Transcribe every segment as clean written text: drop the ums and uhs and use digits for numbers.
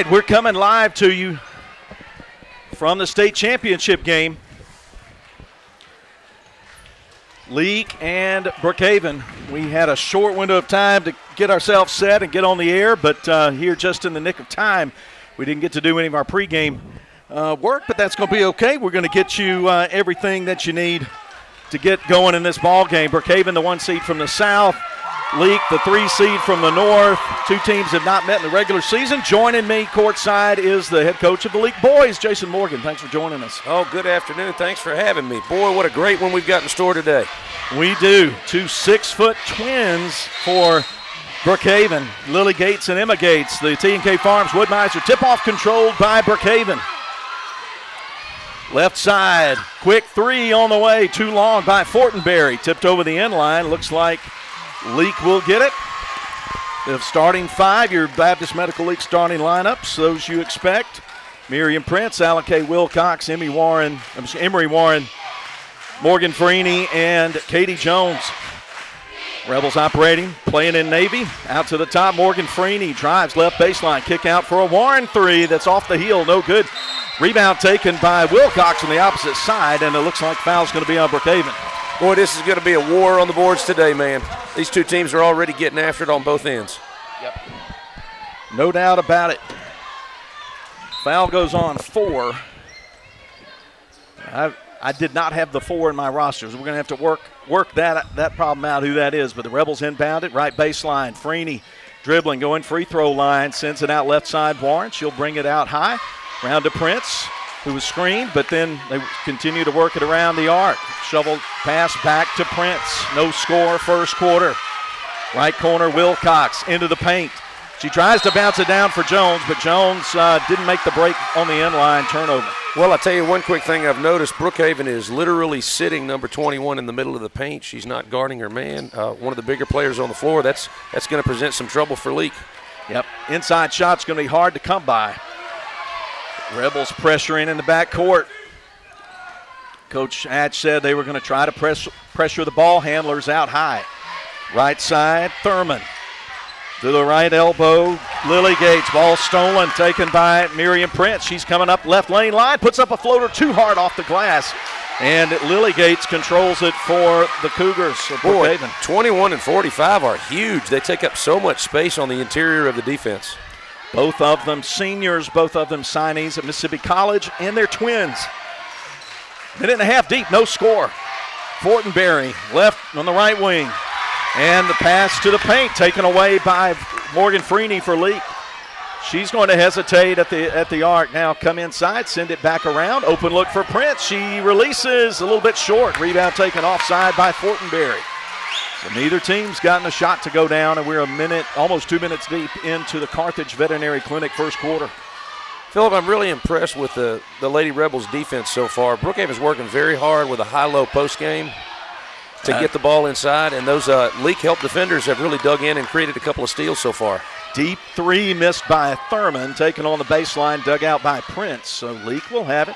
right, we're coming live to you from the state championship game. Leake and Brookhaven. We had a short window of time to get ourselves set and get on the air, but here just in the nick of time, we didn't get to do any of our pregame work, but that's going to be okay. We're going to get you everything that you need to get going in this ball game. Brookhaven, the 1 seed from the south. Leake, the 3 seed from the north. Two teams have not met in the regular season. Joining me courtside is the head coach of the Leake boys, Jason Morgan. Thanks for joining us. Oh, good afternoon. Thanks for having me. Boy, what a great one we've got in store today. We do. 2 6-foot twins for Brookhaven. Lily Gates and Emma Gates. The T&K Farms Woodmiser tip-off controlled by Brookhaven. Left side, quick 3 on the way. Too long by Fortenberry. Tipped over the end line. Looks like Leake will get it. The starting 5, your Baptist Medical League starting lineups, those you expect. Miriam Prince, Alan K. Wilcox, Emory Warren, Morgan Freeney, and Katie Jones. Rebels operating, playing in Navy. Out to the top, Morgan Freeney drives left baseline. Kick out for a Warren 3 that's off the heel, no good. Rebound taken by Wilcox on the opposite side, and it looks like foul's going to be on Brookhaven. Boy, this is going to be a war on the boards today, man. These two teams are already getting after it on both ends. Yep. No doubt about it. Foul goes on 4. I did not have the 4 in my roster, so we're going to have to work that problem out, who that is. But the Rebels inbound it, right baseline. Freeney dribbling, going free throw line, sends it out left side. Warren, she'll bring it out high. Round to Prince, who was screened, but then they continue to work it around the arc. Shovel pass back to Prince. No score first quarter. Right corner, Wilcox into the paint. She tries to bounce it down for Jones, but Jones didn't make the break on the end line. Turnover. Well, I'll tell you one quick thing I've noticed. Brookhaven is literally sitting number 21 in the middle of the paint. She's not guarding her man. One of the bigger players on the floor. That's going to present some trouble for Leake. Yep, inside shot's going to be hard to come by. Rebels pressuring in the backcourt. Coach Hatch said they were going to try to pressure the ball handlers out high. Right side, Thurman. To the right elbow, Lily Gates. Ball stolen, taken by Miriam Prince. She's coming up left lane line, puts up a floater too hard off the glass. And Lily Gates controls it for the Cougars of Brookhaven. 21 and 45 are huge. They take up so much space on the interior of the defense. Both of them seniors, both of them signees at Mississippi College, and they're twins. Minute and a half deep, no score. Fortenberry left on the right wing. And the pass to the paint taken away by Morgan Freeney for Leake. She's going to hesitate at the arc. Now come inside, send it back around. Open look for Prince. She releases a little bit short. Rebound taken offside by Fortenberry. So neither team's gotten a shot to go down, and we're almost 2 minutes deep into the Carthage Veterinary Clinic first quarter. Philip, I'm really impressed with the Lady Rebels defense so far. Brookhaven's working very hard with a high-low post game to get the ball inside, and those Leake help defenders have really dug in and created a couple of steals so far. Deep 3 missed by Thurman, taken on the baseline, dug out by Prince. So Leake will have it.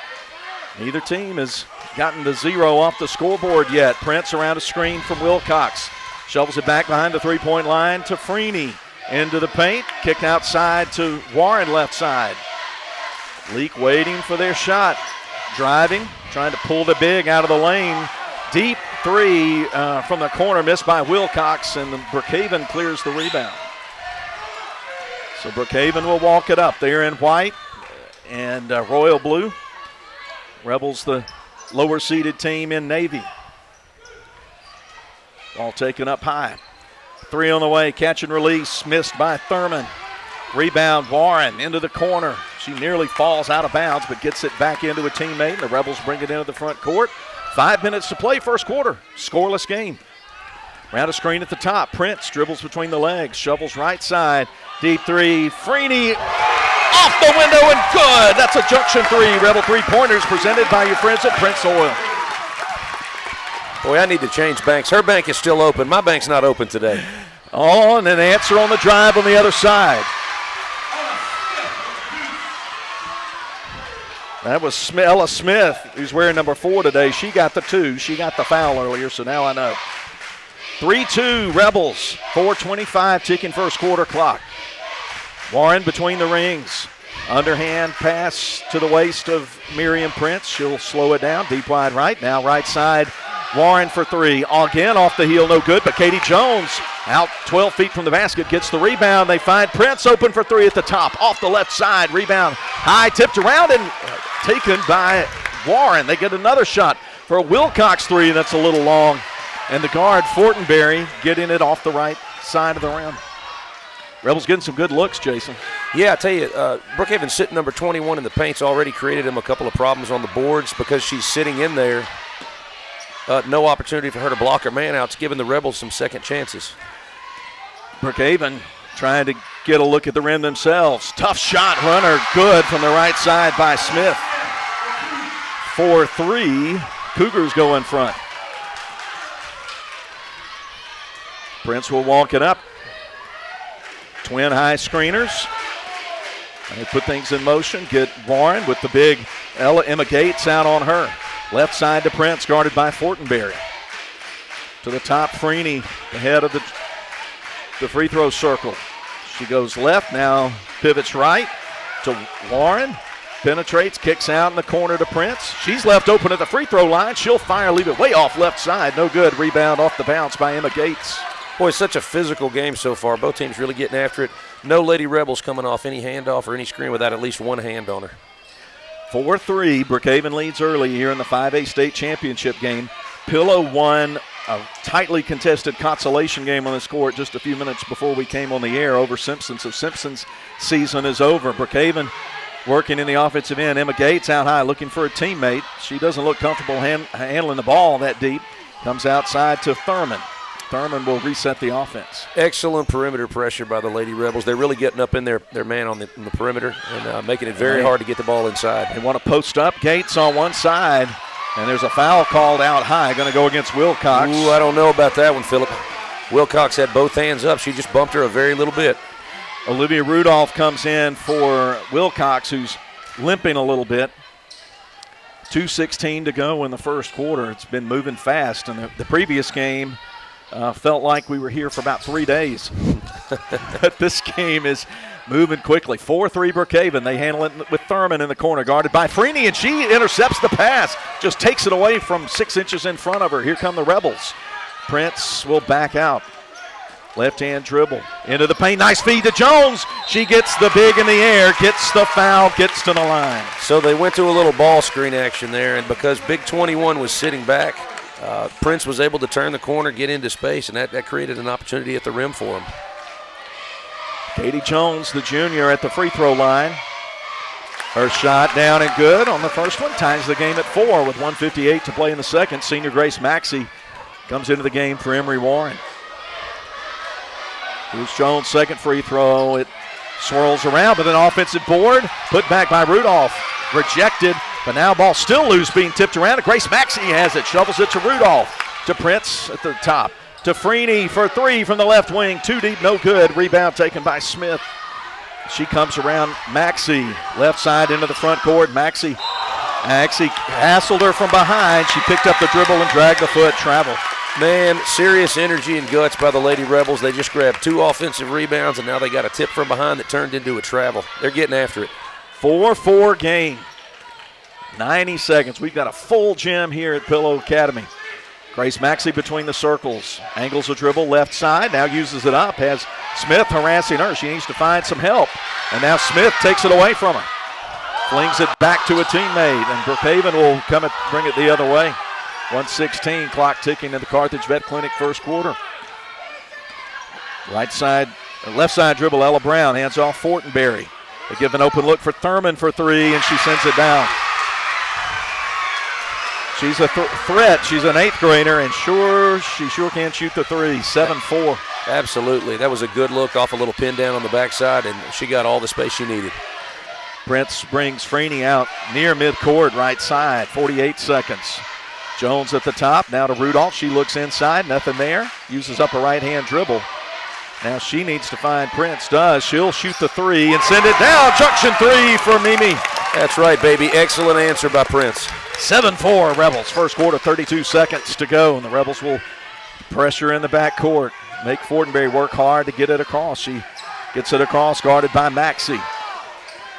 Neither team has gotten the 0 off the scoreboard yet. Prince around a screen from Wilcox. Shovels it back behind the three-point line to Freeney. Into the paint, kicked outside to Warren left side. Leake waiting for their shot. Driving, trying to pull the big out of the lane. Deep 3 from the corner, missed by Wilcox, and the Brookhaven clears the rebound. So Brookhaven will walk it up. They're in white and royal blue. Rebels, the lower-seeded team in navy. Ball taken up high. 3 on the way, catch and release, missed by Thurman. Rebound, Warren into the corner. She nearly falls out of bounds, but gets it back into a teammate. The Rebels bring it into the front court. 5 minutes to play first quarter. Scoreless game. Round a screen at the top. Prince dribbles between the legs. Shovels right side. Deep 3. Freeney off the window and good. That's a junction 3. Rebel 3-pointers presented by your friends at Prince Oil. Boy, I need to change banks. Her bank is still open. My bank's not open today. Oh, and an answer on the drive on the other side. That was Ella Smith, who's wearing number 4 today. She got the 2. She got the foul earlier, so now I know. 3-2 Rebels, 4:25 ticking first quarter clock. Warren between the rings. Underhand pass to the waist of Miriam Prince. She'll slow it down. Deep wide right. Now right side. Warren for three. Again off the heel, no good. But Katie Jones out 12 feet from the basket gets the rebound. They find Prince open for three at the top. Off the left side. Rebound high, tipped around and taken by Warren. They get another shot for a Wilcox three. That's a little long. And the guard, Fortenberry, getting it off the right side of the rim. Rebels getting some good looks, Jason. Yeah, I tell you, Brookhaven sitting number 21 in the paint's already created him a couple of problems on the boards because she's sitting in there. No opportunity for her to block her man out. It's giving the Rebels some second chances. Brookhaven trying to get a look at the rim themselves. Tough shot, runner, good from the right side by Smith. 4-3, Cougars go in front. Prince will walk it up. Twin high screeners. They put things in motion. Get Warren with the big Emma Gates out on her. Left side to Prince, guarded by Fortenberry. To the top, Freeney, the head of the free throw circle. She goes left, now pivots right to Warren. Penetrates, kicks out in the corner to Prince. She's left open at the free throw line. She'll fire, leave it way off left side. No good. Rebound off the bounce by Emma Gates. Boy, such a physical game so far. Both teams really getting after it. No Lady Rebels coming off any handoff or any screen without at least one hand on her. 4-3, Brookhaven leads early here in the 5A state championship game. Pillow won a tightly contested consolation game on this court just a few minutes before we came on the air over Simpson. So Simpson's season is over. Brookhaven working in the offensive end. Emma Gates out high looking for a teammate. She doesn't look comfortable handling the ball that deep. Comes outside to Thurman. Thurman will reset the offense. Excellent perimeter pressure by the Lady Rebels. They're really getting up in their man on the perimeter and making it very hard to get the ball inside. They want to post up. Gates on one side, and there's a foul called out high. Going to go against Wilcox. Ooh, I don't know about that one, Phillip. Wilcox had both hands up. She just bumped her a very little bit. Olivia Rudolph comes in for Wilcox, who's limping a little bit. 2:16 to go in the first quarter. It's been moving fast, and the previous game felt like we were here for about 3 days. But this game is moving quickly. 4-3 Brookhaven. They handle it with Thurman in the corner, guarded by Freeney, and she intercepts the pass. Just takes it away from 6 inches in front of her. Here come the Rebels. Prince will back out. Left-hand dribble into the paint. Nice feed to Jones. She gets the big in the air, gets the foul, gets to the line. So they went to a little ball screen action there, and because Big 21 was sitting back, Prince was able to turn the corner, get into space, and that created an opportunity at the rim for him. Katie Jones, the junior, at the free throw line. Her shot down and good on the first one. Ties the game at 4 with 1:58 to play in the second. Senior Grace Maxey comes into the game for Emory Warren. Here's Jones' second free throw. It swirls around, but an offensive board put back by Rudolph. Rejected, but now ball still loose, being tipped around. Grace Maxey has it, shovels it to Rudolph. To Prince at the top. To Freeney for three from the left wing. Too deep, no good. Rebound taken by Smith. She comes around Maxey. Left side into the front court. Maxey hassled her from behind. She picked up the dribble and dragged the foot. Travel. Man, serious energy and guts by the Lady Rebels. They just grabbed 2 offensive rebounds, and now they got a tip from behind that turned into a travel. They're getting after it. 4-4 game. 90 seconds. We've got a full gym here at Pillow Academy. Grace Maxey between the circles. Angles a dribble left side. Now uses it up. Has Smith harassing her. She needs to find some help. And now Smith takes it away from her. Flings it back to a teammate. And Brookhaven will come and bring it the other way. 1:16, clock ticking in the Carthage Vet Clinic first quarter. Left side dribble, Ella Brown hands off Fortenberry. They give an open look for Thurman for three, and she sends it down. She's a threat. She's an 8th grader, and she sure can shoot the three. 7-4. Absolutely. That was a good look off a little pin down on the backside, and she got all the space she needed. Prince brings Freeney out near midcourt, right side. 48 seconds. Jones at the top. Now to Rudolph. She looks inside. Nothing there. Uses up a right-hand dribble. Now she needs to find Prince. Does. She'll shoot the three and send it down. Junction three for Mimi. That's right, baby. Excellent answer by Prince. 7-4 Rebels. First quarter, 32 seconds to go, and the Rebels will pressure in the backcourt. Make Fortenberry work hard to get it across. She gets it across, guarded by Maxey.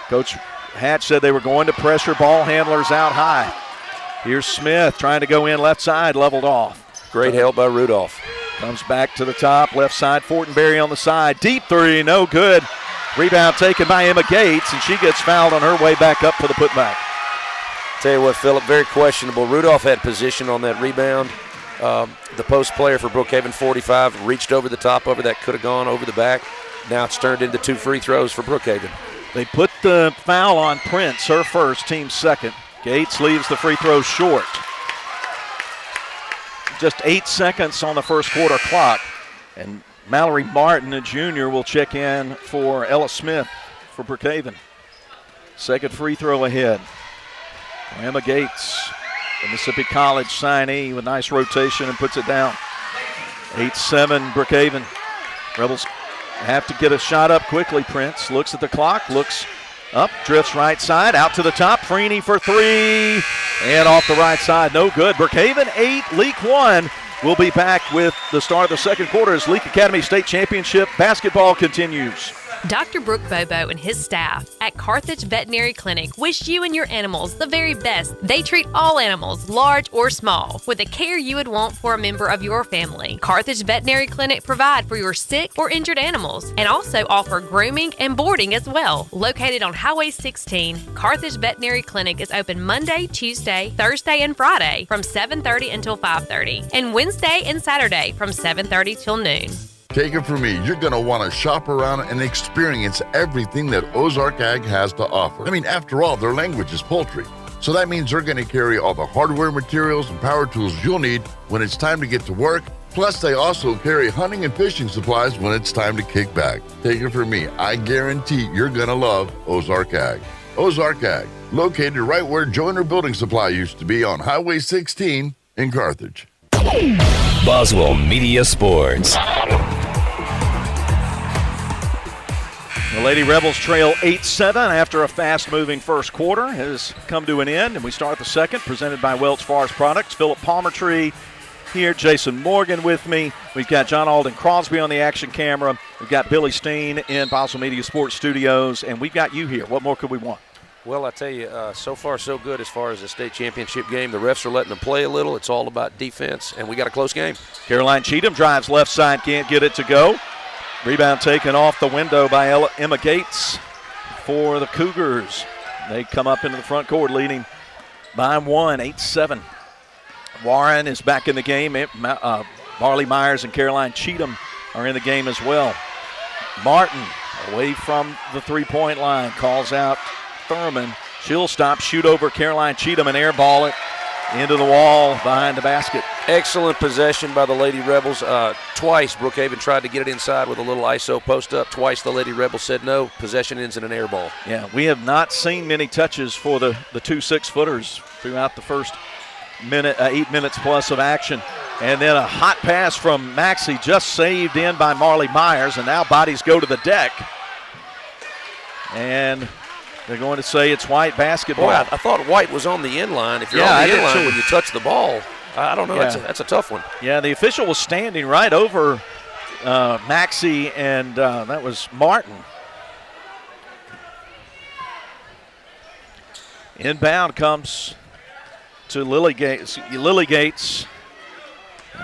Coach Hatch said they were going to pressure ball handlers out high. Here's Smith trying to go in left side, leveled off. Great help by Rudolph. Comes back to the top, left side, Fortenberry on the side. Deep three, no good. Rebound taken by Emma Gates, and she gets fouled on her way back up for the putback. Tell you what, Phillip, very questionable. Rudolph had position on that rebound. The post player for Brookhaven, 45, reached over the top of her. That could have gone over the back. Now it's turned into 2 free throws for Brookhaven. They put the foul on Prince, her first, team second. Gates leaves the free throw short. Just 8 seconds on the first quarter clock. And Mallory Martin, a junior, will check in for Ella Smith for Brookhaven. Second free throw ahead. Emma Gates, the Mississippi College signee, with nice rotation and puts it down. 8-7 Brookhaven. Rebels have to get a shot up quickly. Prince looks at the clock, looks up, drifts right side, out to the top. Freeney for three, and off the right side, no good. Brookhaven 8, Leake 1. We'll be back with the start of the second quarter as Leake Academy State Championship basketball continues. Dr. Brooke Bobo and his staff at Carthage Veterinary Clinic wish you and your animals the very best. They treat all animals, large or small, with the care you would want for a member of your family. Carthage Veterinary Clinic provide for your sick or injured animals and also offer grooming and boarding as well. Located on Highway 16, Carthage Veterinary Clinic is open Monday, Tuesday, Thursday, and Friday from 7:30 until 5:30, and Wednesday and Saturday from 7:30 till noon. Take it from me, you're going to want to shop around and experience everything that Ozark Ag has to offer. I mean, after all, their language is poultry. So that means they're going to carry all the hardware materials and power tools you'll need when it's time to get to work. Plus, they also carry hunting and fishing supplies when it's time to kick back. Take it from me, I guarantee you're going to love Ozark Ag. Ozark Ag, located right where Joyner Building Supply used to be on Highway 16 in Carthage. Boswell Media Sports. The Lady Rebels trail 8-7 after a fast-moving first quarter has come to an end, and we start the second, presented by Welch Forest Products. Philip Palmertree here, Jason Morgan with me. We've got John Alden Crosby on the action camera. We've got Billy Steen in Boswell Media Sports Studios, and we've got you here. What more could we want? Well, I tell you, so far so good as far as the state championship game. The refs are letting them play a little. It's all about defense, and we got a close game. Caroline Cheatham drives left side, can't get it to go. Rebound taken off the window by Emma Gates for the Cougars. They come up into the front court leading by 1, 8-7. Warren is back in the game. Marley Myers and Caroline Cheatham are in the game as well. Martin away from the three-point line, calls out Thurman. She'll stop, shoot over Caroline Cheatham and airball it into the wall behind the basket. Excellent possession by the Lady Rebels. Twice Brookhaven tried to get it inside with a little ISO post up. Twice the Lady Rebels said no. Possession ends in an air ball. Yeah, we have not seen many touches for the two 6-footers throughout the first 8 minutes plus of action. And then a hot pass from Maxey, just saved in by Marley Myers, and now bodies go to the deck. And they're going to say it's White basketball. Boy, I thought White was on the end line. If you're on the end line when you touch the ball, I don't know. Yeah. That's a tough one. Yeah, the official was standing right over Maxey, and that was Martin. Inbound comes to Lily Gates.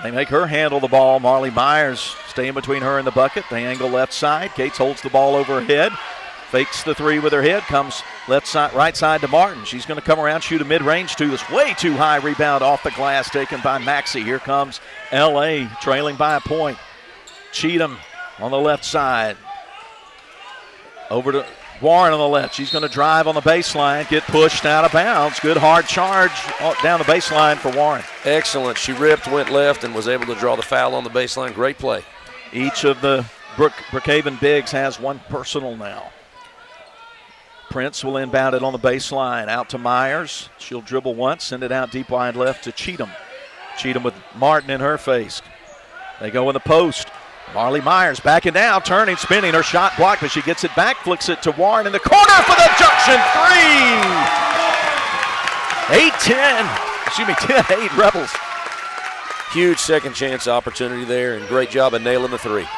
They make her handle the ball. Marley Myers staying between her and the bucket. They angle left side. Gates holds the ball over her head. Fakes the three with her head, comes left side, right side to Martin. She's going to come around, shoot a mid-range two. That's way too high. Rebound off the glass taken by Maxey. Here comes L.A. trailing by a point. Cheatham on the left side. Over to Warren on the left. She's going to drive on the baseline, get pushed out of bounds. Good hard charge down the baseline for Warren. Excellent. She ripped, went left, and was able to draw the foul on the baseline. Great play. Each of the Brookhaven bigs has one personal now. Prince will inbound it on the baseline. Out to Myers. She'll dribble once, send it out deep wide left to Cheatham. Cheatham with Martin in her face. They go in the post. Marley Myers backing down, turning, spinning. Her shot blocked, but she gets it back, flicks it to Warren in the corner for the junction three. 10-8 Rebels. Huge second chance opportunity there, and great job of nailing the three.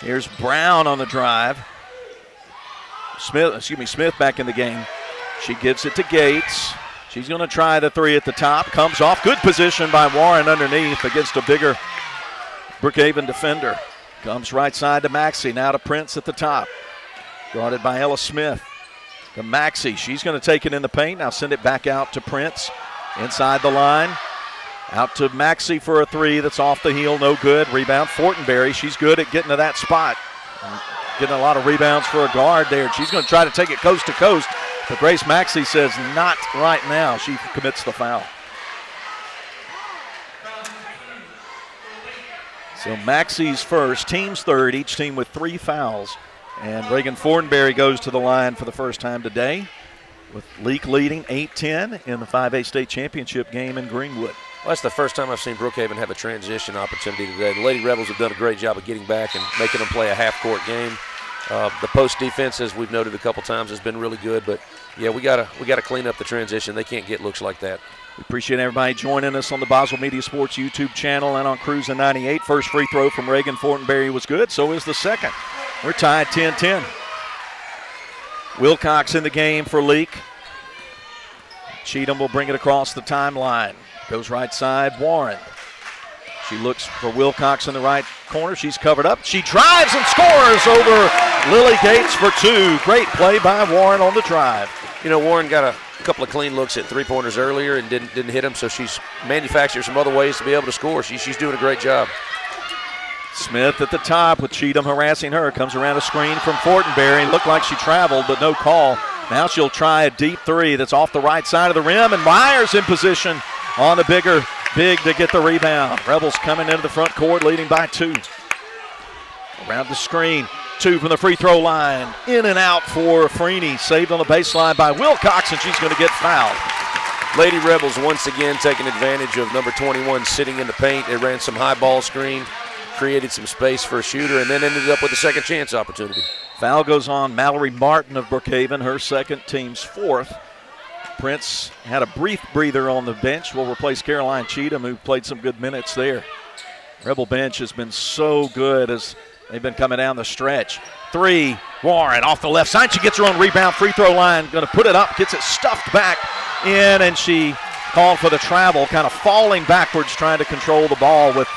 Here's Brown on the drive. Smith back in the game. She gives it to Gates. She's going to try the three at the top. Comes off. Good position by Warren underneath against a bigger Brookhaven defender. Comes right side to Maxey. Now to Prince at the top. Guarded by Ella Smith. To Maxey. She's going to take it in the paint. Now send it back out to Prince. Inside the line. Out to Maxey for a three that's off the heel. No good. Rebound Fortenberry. She's good at getting to that spot. Getting a lot of rebounds for a guard there. She's going to try to take it coast to coast. But Grace Maxey says not right now. She commits the foul. So Maxey's first, team's third, each team with 3 fouls. And Reagan Fortenberry goes to the line for the first time today, with Leake leading 8-10 in the 5A state championship game in Greenwood. Well, that's the first time I've seen Brookhaven have a transition opportunity today. The Lady Rebels have done a great job of getting back and making them play a half-court game. The post defense, as we've noted a couple times, has been really good. But yeah, we gotta clean up the transition. They can't get looks like that. We appreciate everybody joining us on the Boswell Media Sports YouTube channel and on Cruisin' 98. First free throw from Reagan Fortenberry was good. So is the second. We're tied 10-10. Wilcox in the game for Leake. Cheatham will bring it across the timeline. Goes right side, Warren. She looks for Wilcox in the right corner. She's covered up. She drives and scores over Lily Gates for 2. Great play by Warren on the drive. You know, Warren got a couple of clean looks at three-pointers earlier and didn't hit them, so she's manufactured some other ways to be able to score. She's doing a great job. Smith at the top with Cheatham harassing her. Comes around a screen from Fortenberry. Looked like she traveled, but no call. Now she'll try a deep three that's off the right side of the rim, and Myers in position on the big to get the rebound. Rebels coming into the front court, leading by 2. Around the screen, 2 from the free throw line. In and out for Freeney. Saved on the baseline by Wilcox, and she's going to get fouled. Lady Rebels once again taking advantage of number 21 sitting in the paint. They ran some high ball screen, created some space for a shooter, and then ended up with a second chance opportunity. Foul goes on Mallory Martin of Brookhaven, her second, team's 4th. Prince had a brief breather on the bench. Will replace Caroline Cheatham, who played some good minutes there. Rebel bench has been so good as they've been coming down the stretch. 3, Warren off the left side. She gets her own rebound, free throw line. Going to put it up, gets it stuffed back in, and she called for the travel, kind of falling backwards, trying to control the ball with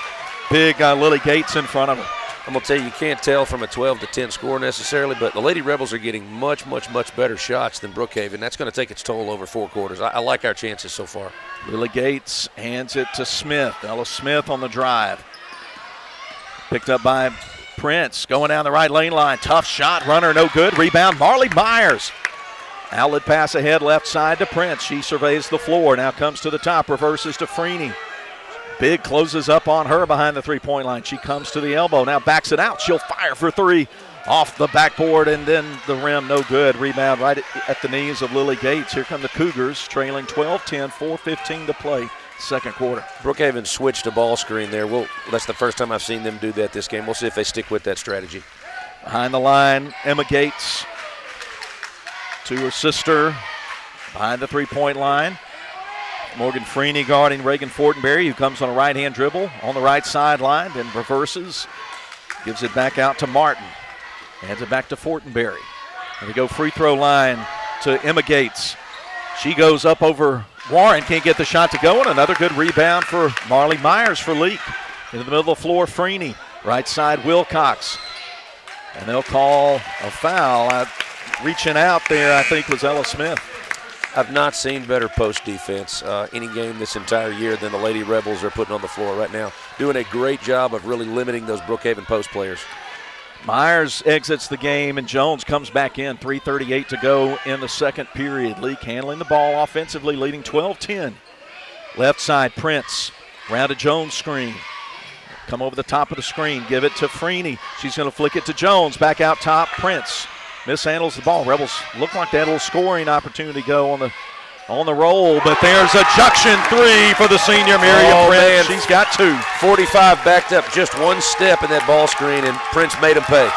big Lily Gates in front of her. I'm going to tell you, you can't tell from a 12-10 score necessarily, but the Lady Rebels are getting much, much, much better shots than Brookhaven. That's going to take its toll over 4 quarters. I like our chances so far. Lily Gates hands it to Smith. Ella Smith on the drive. Picked up by Prince. Going down the right lane line. Tough shot. Runner no good. Rebound. Marley Myers. Outlet pass ahead left side to Prince. She surveys the floor. Now comes to the top. Reverses to Freeney. Big closes up on her behind the three-point line. She comes to the elbow. Now backs it out. She'll fire for 3 off the backboard, and then the rim no good. Rebound right at the knees of Lily Gates. Here come the Cougars trailing 12-10, 4:15 to play, second quarter. Brookhaven switched a ball screen there. That's the first time I've seen them do that this game. We'll see if they stick with that strategy. Behind the line, Emma Gates to her sister behind the three-point line. Morgan Freeney guarding Reagan Fortenberry, who comes on a right-hand dribble on the right sideline, then reverses, gives it back out to Martin, hands it back to Fortenberry. And we go free throw line to Emma Gates. She goes up over Warren, can't get the shot to go, and another good rebound for Marley Myers for Leake. Into the middle of the floor, Freeney, right side Wilcox. And they'll call a foul. Reaching out there, I think, was Ella Smith. I've not seen better post defense any game this entire year than the Lady Rebels are putting on the floor right now. Doing a great job of really limiting those Brookhaven post players. Myers exits the game, and Jones comes back in. 3:38 to go in the second period. Leake handling the ball offensively, leading 12-10. Left side, Prince. Round to Jones screen. Come over the top of the screen. Give it to Freeney. She's going to flick it to Jones. Back out top, Prince. Mishandles the ball. Rebels look like they had a little scoring opportunity go on the roll, but there's a junction 3 for the senior Miriam Prince. Man. She's got 2. 45 backed up just one step in that ball screen, and Prince made him pay.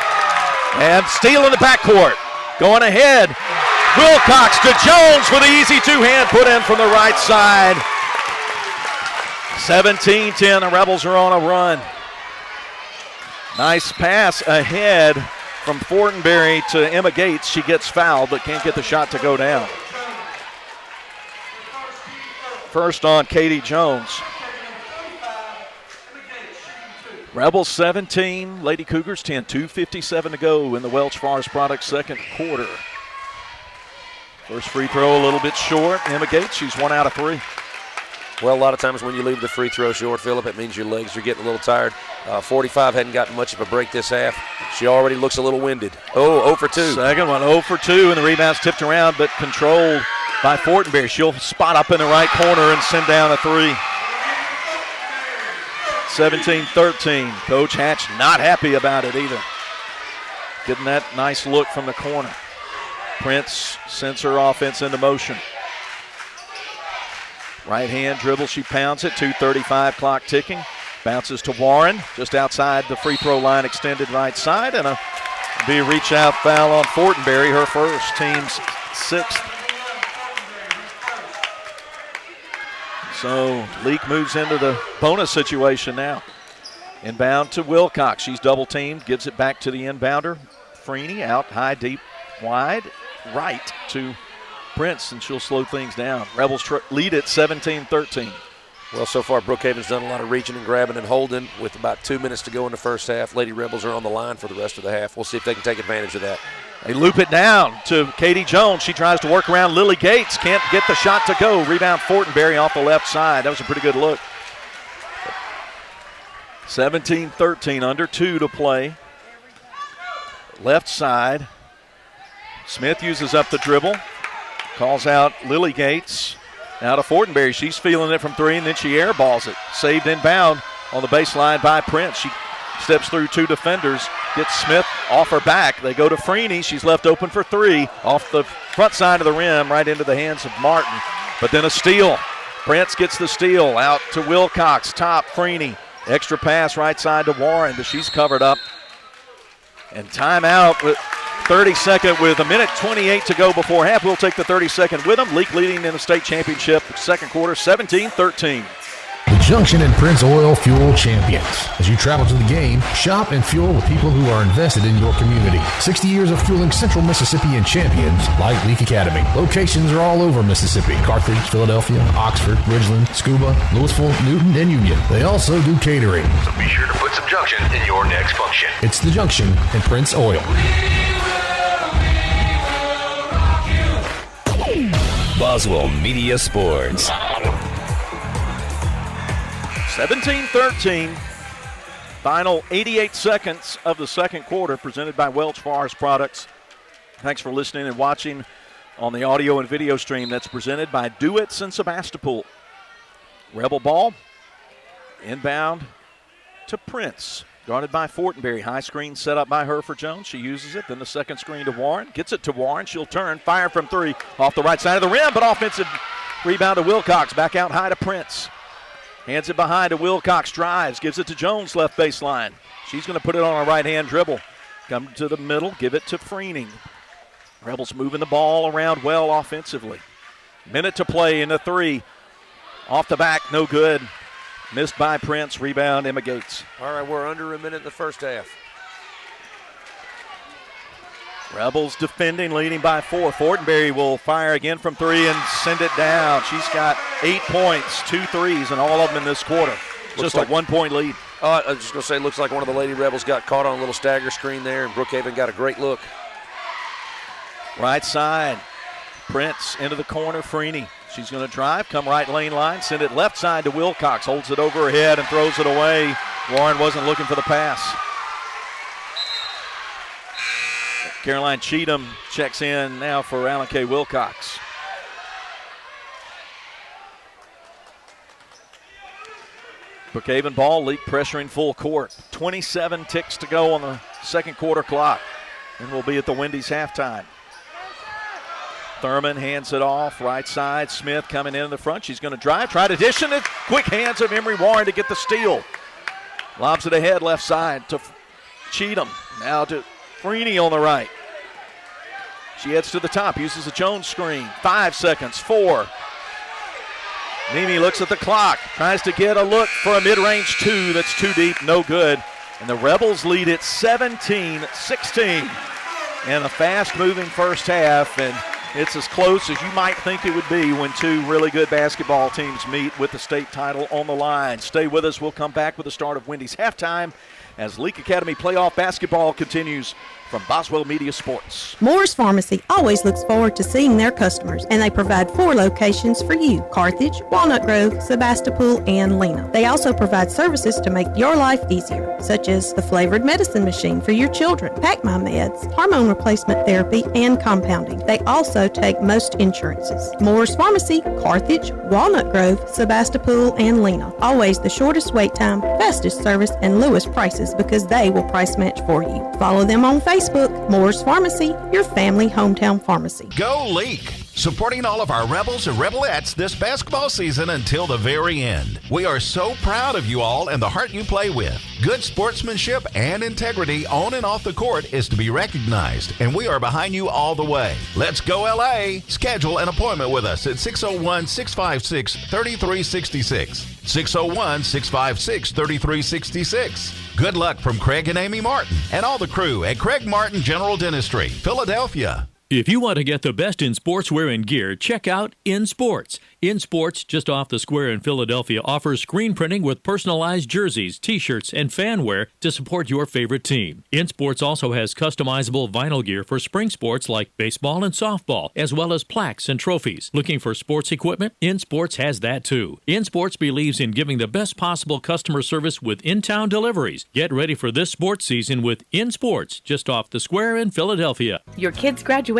And steal in the backcourt. Going ahead. Wilcox to Jones for the easy two-hand put in from the right side. 17-10. The Rebels are on a run. Nice pass ahead from Fortenberry to Emma Gates. She gets fouled but can't get the shot to go down. First on Katie Jones. Rebels 17, Lady Cougars 10. 2:57 to go in the Welch Forest Products second quarter. First free throw a little bit short. Emma Gates, she's 1 out of 3. Well, a lot of times when you leave the free throw short, Phillip, it means your legs are getting a little tired. 45 hadn't gotten much of a break this half. She already looks a little winded. 0 for 2. Second one, 0 for 2, and the rebound's tipped around but controlled by Fortenberry. She'll spot up in the right corner and send down a 3. 17-13. Coach Hatch not happy about it either. Getting that nice look from the corner. Prince sends her offense into motion. Right hand dribble, she pounds it. 2:35 clock ticking. Bounces to Warren, just outside the free throw line, extended right side, and a reach out foul on Fortenberry, her first, team's 6th. So Leake moves into the bonus situation now. Inbound to Wilcox. She's double teamed, gives it back to the inbounder. Freeney out high, deep, wide, right to Prince, and she'll slow things down. Rebels lead at 17-13. Well, so far Brookhaven's done a lot of reaching and grabbing and holding with about 2 minutes to go in the first half. Lady Rebels are on the line for the rest of the half. We'll see if they can take advantage of that. They loop it down to Katie Jones. She tries to work around Lily Gates. Can't get the shot to go. Rebound Fortenberry off the left side. That was a pretty good look. 17-13, under 2 to play. Left side. Smith uses up the dribble. Calls out Lily Gates. Now to Fortenberry. She's feeling it from 3, and then she airballs it. Saved inbound on the baseline by Prince. She steps through 2 defenders. Gets Smith off her back. They go to Freeney. She's left open for 3. Off the front side of the rim, right into the hands of Martin. But then a steal. Prince gets the steal. Out to Wilcox. Top, Freeney. Extra pass right side to Warren, but she's covered up. And timeout with 30-second with 1:28 to go before half. We'll take the 30-second with them. Leake leading in the state championship second quarter, 17-13. The Junction and Prince Oil Fuel Champions. As you travel to the game, shop and fuel with people who are invested in your community. 60 years of fueling Central Mississippi and champions like Leake Academy. Locations are all over Mississippi. Carthage, Philadelphia, Oxford, Ridgeland, Scuba, Louisville, Newton, and Union. They also do catering. So be sure to put some Junction in your next function. It's the Junction and Prince Oil. Boswell Media Sports. 17-13. Final 88 seconds of the second quarter, presented by Welch Forest Products. Thanks for listening and watching on the audio and video stream that's presented by Dewitt's and Sebastopol. Rebel ball. Inbound to Prince. Guarded by Fortenberry. High screen set up by her for Jones. She uses it. Then the second screen to Warren. Gets it to Warren. She'll turn. Fire from 3 off the right side of the rim, but offensive rebound to Wilcox. Back out high to Prince. Hands it behind to Wilcox. Drives. Gives it to Jones left baseline. She's going to put it on a right-hand dribble. Come to the middle. Give it to Freeney. Rebels moving the ball around well offensively. Minute to play in the 3. Off the back. No good. Missed by Prince. Rebound, Emma Gates. All right, we're under a minute in the first half. Rebels defending, leading by 4. Fortenberry will fire again from 3 and send it down. She's got 8 points, 2 threes, and all of them in this quarter. Just a 1-point lead. I was just going to say, looks like one of the Lady Rebels got caught on a little stagger screen there, and Brookhaven got a great look. Right side. Prince into the corner. Freeney. She's going to drive, come right lane line, send it left side to Wilcox. Holds it over her head and throws it away. Warren wasn't looking for the pass. Caroline Cheatham checks in now for Alan K. Wilcox. Brookhaven ball, Leake pressuring full court. 27 ticks to go on the second quarter clock. And we'll be at the Wendy's halftime. Thurman hands it off, right side. Smith coming in the front. She's going to drive, try to dish it. Quick hands of Emery Warren to get the steal. Lobs it ahead, left side to Cheatham. Now to Freeney on the right. She heads to the top, uses a Jones screen. 5 seconds, 4. Mimi looks at the clock, tries to get a look for a mid-range 2 that's too deep, no good. And the Rebels lead it 17-16 in a fast-moving first half, and it's as close as you might think it would be when two really good basketball teams meet with the state title on the line. Stay with us. We'll come back with the start of Wendy's halftime as Leake Academy playoff basketball continues from Boswell Media Sports. Moore's Pharmacy always looks forward to seeing their customers, and they provide 4 locations for you: Carthage, Walnut Grove, Sebastopol, and Lena. They also provide services to make your life easier, such as the flavored medicine machine for your children, Pack My Meds, hormone replacement therapy, and compounding. They also take most insurances. Moore's Pharmacy, Carthage, Walnut Grove, Sebastopol, and Lena. Always the shortest wait time, fastest service, and lowest prices because they will price match for you. Follow them on Facebook. Moore's Pharmacy, your family hometown pharmacy. Go Leake! Supporting all of our Rebels and Rebelettes this basketball season until the very end. We are so proud of you all and the heart you play with. Good sportsmanship and integrity on and off the court is to be recognized, and we are behind you all the way. Let's go LA! Schedule an appointment with us at 601-656-3366. 601-656-3366. Good luck from Craig and Amy Martin and all the crew at Craig Martin General Dentistry, Philadelphia. If you want to get the best in sportswear and gear, check out In Sports. In Sports, just off the square in Philadelphia, offers screen printing with personalized jerseys, t-shirts, and fan wear to support your favorite team. In Sports also has customizable vinyl gear for spring sports like baseball and softball, as well as plaques and trophies. Looking for sports equipment? In Sports has that too. In Sports believes in giving the best possible customer service with in-town deliveries. Get ready for this sports season with In Sports, just off the square in Philadelphia. Your kid's graduation,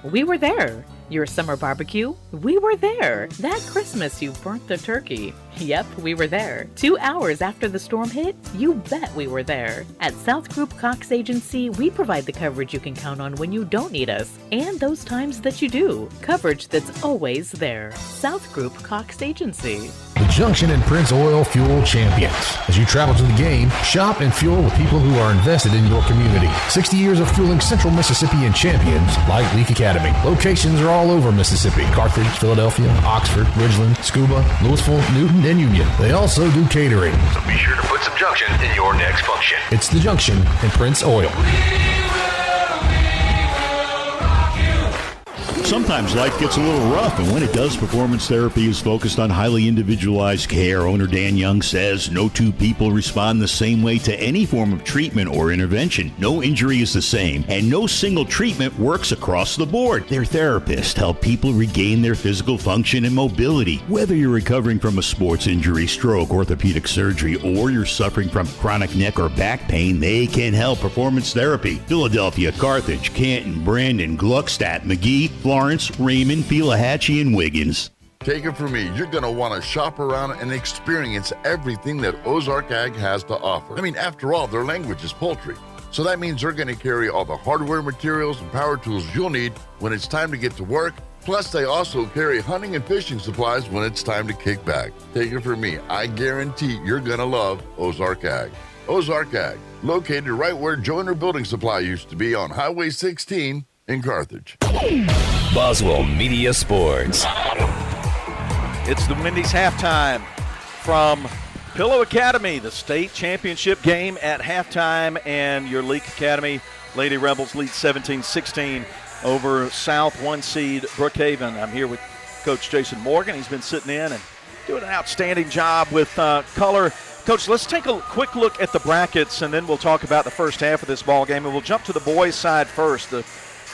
we were there. Your summer barbecue, we were there. That Christmas you burnt the turkey. Yep, we were there. 2 hours after the storm hit, you bet we were there. At South Group Cox Agency, we provide the coverage you can count on when you don't need us, and those times that you do. Coverage that's always there. South Group Cox Agency. The Junction and Prince Oil Fuel Champions. As you travel to the game, shop and fuel with people who are invested in your community. 60 years of fueling Central Mississippi and champions like Leake Academy. Locations are all over Mississippi: Carthage, Philadelphia, Oxford, Ridgeland, Scuba, Louisville, Newton, and Union. They also do catering. So be sure to put some junction in your next function. It's the Junction and Prince Oil. Sometimes life gets a little rough, and when it does, Performance Therapy is focused on highly individualized care. Owner Dan Young says no two people respond the same way to any form of treatment or intervention. No injury is the same, and no single treatment works across the board. Their therapists help people regain their physical function and mobility. Whether you're recovering from a sports injury, stroke, orthopedic surgery, or you're suffering from chronic neck or back pain, they can help. Performance Therapy. Philadelphia, Carthage, Canton, Brandon, Gluckstadt, McGee, Florence, Raymond, Pelahatchie, and Wiggins. Take it from me, you're going to want to shop around and experience everything that Ozark Ag has to offer. I mean, after all, their language is poultry. So that means they're going to carry all the hardware, materials, and power tools you'll need when it's time to get to work. Plus, they also carry hunting and fishing supplies when it's time to kick back. Take it from me, I guarantee you're going to love Ozark Ag. Ozark Ag, located right where Joyner Building Supply used to be on Highway 16 in Carthage. Boswell Media Sports. It's the Wendy's halftime from Pillow Academy, the state championship game at halftime, and your Leake Academy Lady Rebels lead 17-16 over South 1 seed Brookhaven. I'm here with Coach Jason Morgan. He's been sitting in and doing an outstanding job with color. Coach, let's take a quick look at the brackets, and then we'll talk about the first half of this ball game, and we'll jump to the boys' side first. The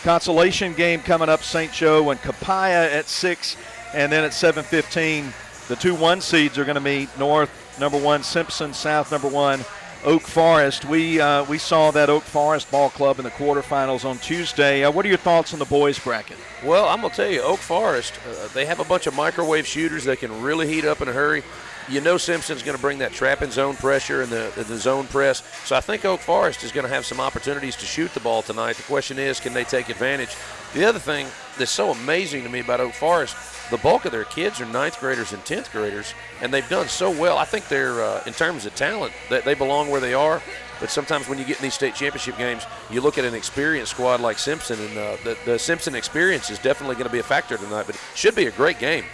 consolation game coming up, St. Joe and Copiah at 6, and then at 7:15, the 2-1 seeds are going to meet. North, number 1, Simpson, South, number 1, Oak Forest. We saw that Oak Forest ball club in the quarterfinals on Tuesday. What are your thoughts on the boys' bracket? Well, I'm going to tell you, Oak Forest, they have a bunch of microwave shooters that can really heat up in a hurry. You know Simpson's going to bring that trap and zone pressure and the zone press. So I think Oak Forest is going to have some opportunities to shoot the ball tonight. The question is, can they take advantage? The other thing that's so amazing to me about Oak Forest, the bulk of their kids are 9th graders and 10th graders, and they've done so well. I think they're, in terms of talent, they belong where they are. But sometimes when you get in these state championship games, you look at an experienced squad like Simpson, and the Simpson experience is definitely going to be a factor tonight. But it should be a great game.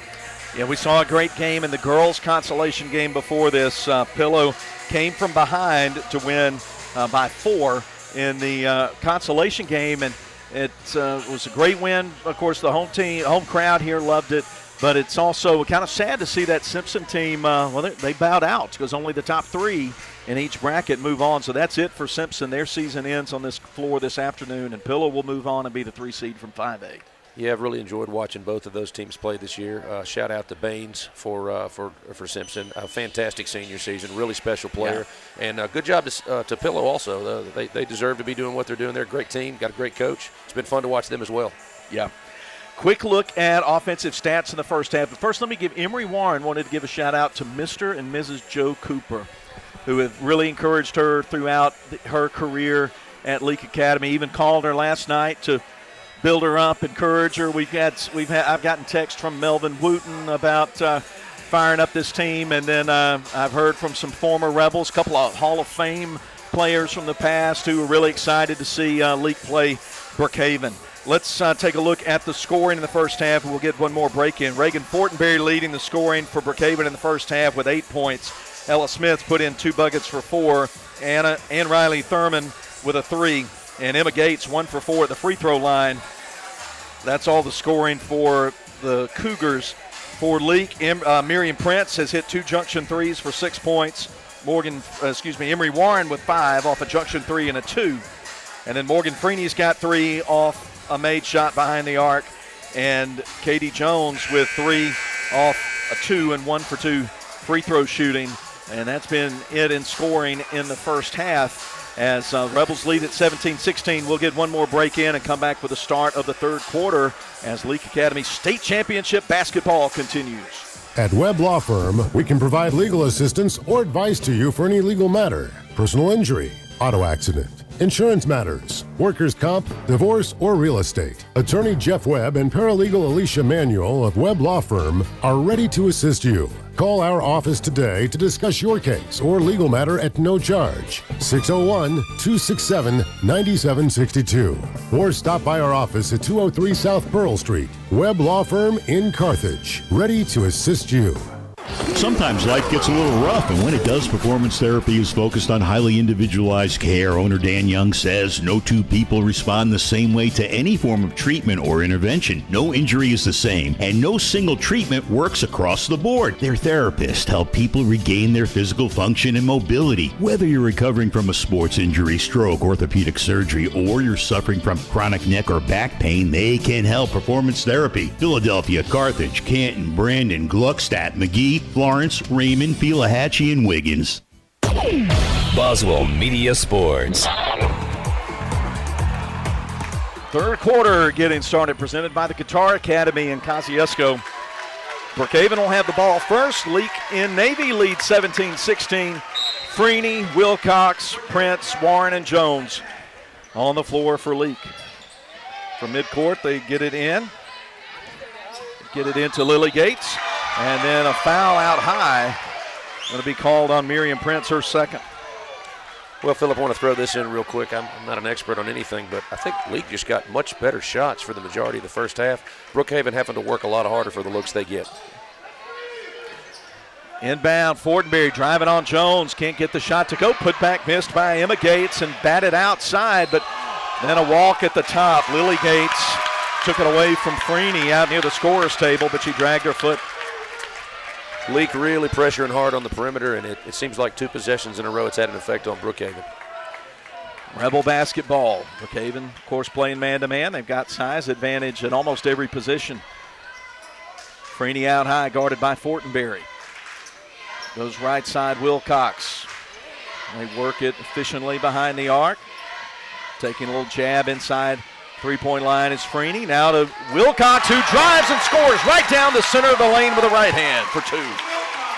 Yeah, we saw a great game in the girls' consolation game before this. Pillow came from behind to win by 4 in the consolation game, and it was a great win. Of course, the home crowd here loved it, but it's also kind of sad to see that Simpson team, they bowed out because only the top 3 in each bracket move on. So that's it for Simpson. Their season ends on this floor this afternoon, and Pillow will move on and be the 3 seed from 5A. Yeah, I've really enjoyed watching both of those teams play this year. Shout out to Baines for Simpson. A fantastic senior season, really special player. Yeah. And good job to Pillow also. They deserve to be doing what they're doing. They're a great team, got a great coach. It's been fun to watch them as well. Yeah. Quick look at offensive stats in the first half. But first, let me give Emory Warren wanted to give a shout-out to Mr. and Mrs. Joe Cooper, who have really encouraged her throughout her career at Leake Academy. Even called her last night to build her up, encourage her. I've gotten text from Melvin Wooten about firing up this team, and then I've heard from some former Rebels, a couple of Hall of Fame players from the past who are really excited to see Leake play Brookhaven. Let's take a look at the scoring in the first half, and we'll get one more break in. Reagan Fortenberry leading the scoring for Brookhaven in the first half with 8 points. Ella Smith put in 2 buckets for 4. Ann Riley Thurman with a 3. And Emma Gates 1 for 4 at the free throw line. That's all the scoring for the Cougars. For Leake, Miriam Prince has hit 2 junction threes for 6 points. Emory Warren with 5 off a junction 3 and a 2. And then Morgan Freeney's got 3 off a made shot behind the arc. And Katie Jones with 3 off a 2 and 1 for 2 free throw shooting. And that's been it in scoring in the first half. As Rebels lead at 17-16, we'll get one more break in and come back for the start of the third quarter as Leake Academy State Championship basketball continues. At Webb Law Firm, we can provide legal assistance or advice to you for any legal matter, personal injury, auto accident, insurance matters, workers' comp, divorce, or real estate. Attorney Jeff Webb and paralegal Alicia Manuel of Webb Law Firm are ready to assist you. Call our office today to discuss your case or legal matter at no charge. 601-267-9762. Or stop by our office at 203 South Pearl Street. Webb Law Firm in Carthage. Ready to assist you. Sometimes life gets a little rough, and when it does, Performance Therapy is focused on highly individualized care. Owner Dan Young says no 2 people respond the same way to any form of treatment or intervention. No injury is the same, and no single treatment works across the board. Their therapists help people regain their physical function and mobility. Whether you're recovering from a sports injury, stroke, orthopedic surgery, or you're suffering from chronic neck or back pain, they can help. Performance Therapy, Philadelphia, Carthage, Canton, Brandon, Gluckstadt, McGee, Florence, Raymond, Pelahatchie, and Wiggins. Boswell Media Sports. Third quarter getting started, presented by the Guitar Academy in Kosciuszko. Brookhaven will have the ball first. Leake in Navy lead 17-16. Freeney, Wilcox, Prince, Warren, and Jones on the floor for Leake. From midcourt, they get it in. Get it into Lily Gates. And then a foul out high. Going to be called on Miriam Prince, her second. Well, Philip, I want to throw this in real quick. I'm not an expert on anything, but I think Leake just got much better shots for the majority of the first half. Brookhaven having to work a lot harder for the looks they get. Inbound, Fortenberry driving on Jones. Can't get the shot to go. Put back missed by Emma Gates and batted outside, but then a walk at the top. Lily Gates took it away from Freeney out near the scorer's table, but she dragged her foot. Leake really pressuring hard on the perimeter, and it seems like 2 possessions in a row it's had an effect on Brookhaven. Rebel basketball. Brookhaven, of course, playing man-to-man. They've got size advantage at almost every position. Freeney out high, guarded by Fortenberry. Goes right side, Wilcox. They work it efficiently behind the arc. Taking a little jab inside three-point line is Freeney. Now to Wilcox, who drives and scores right down the center of the lane with a right hand for 2.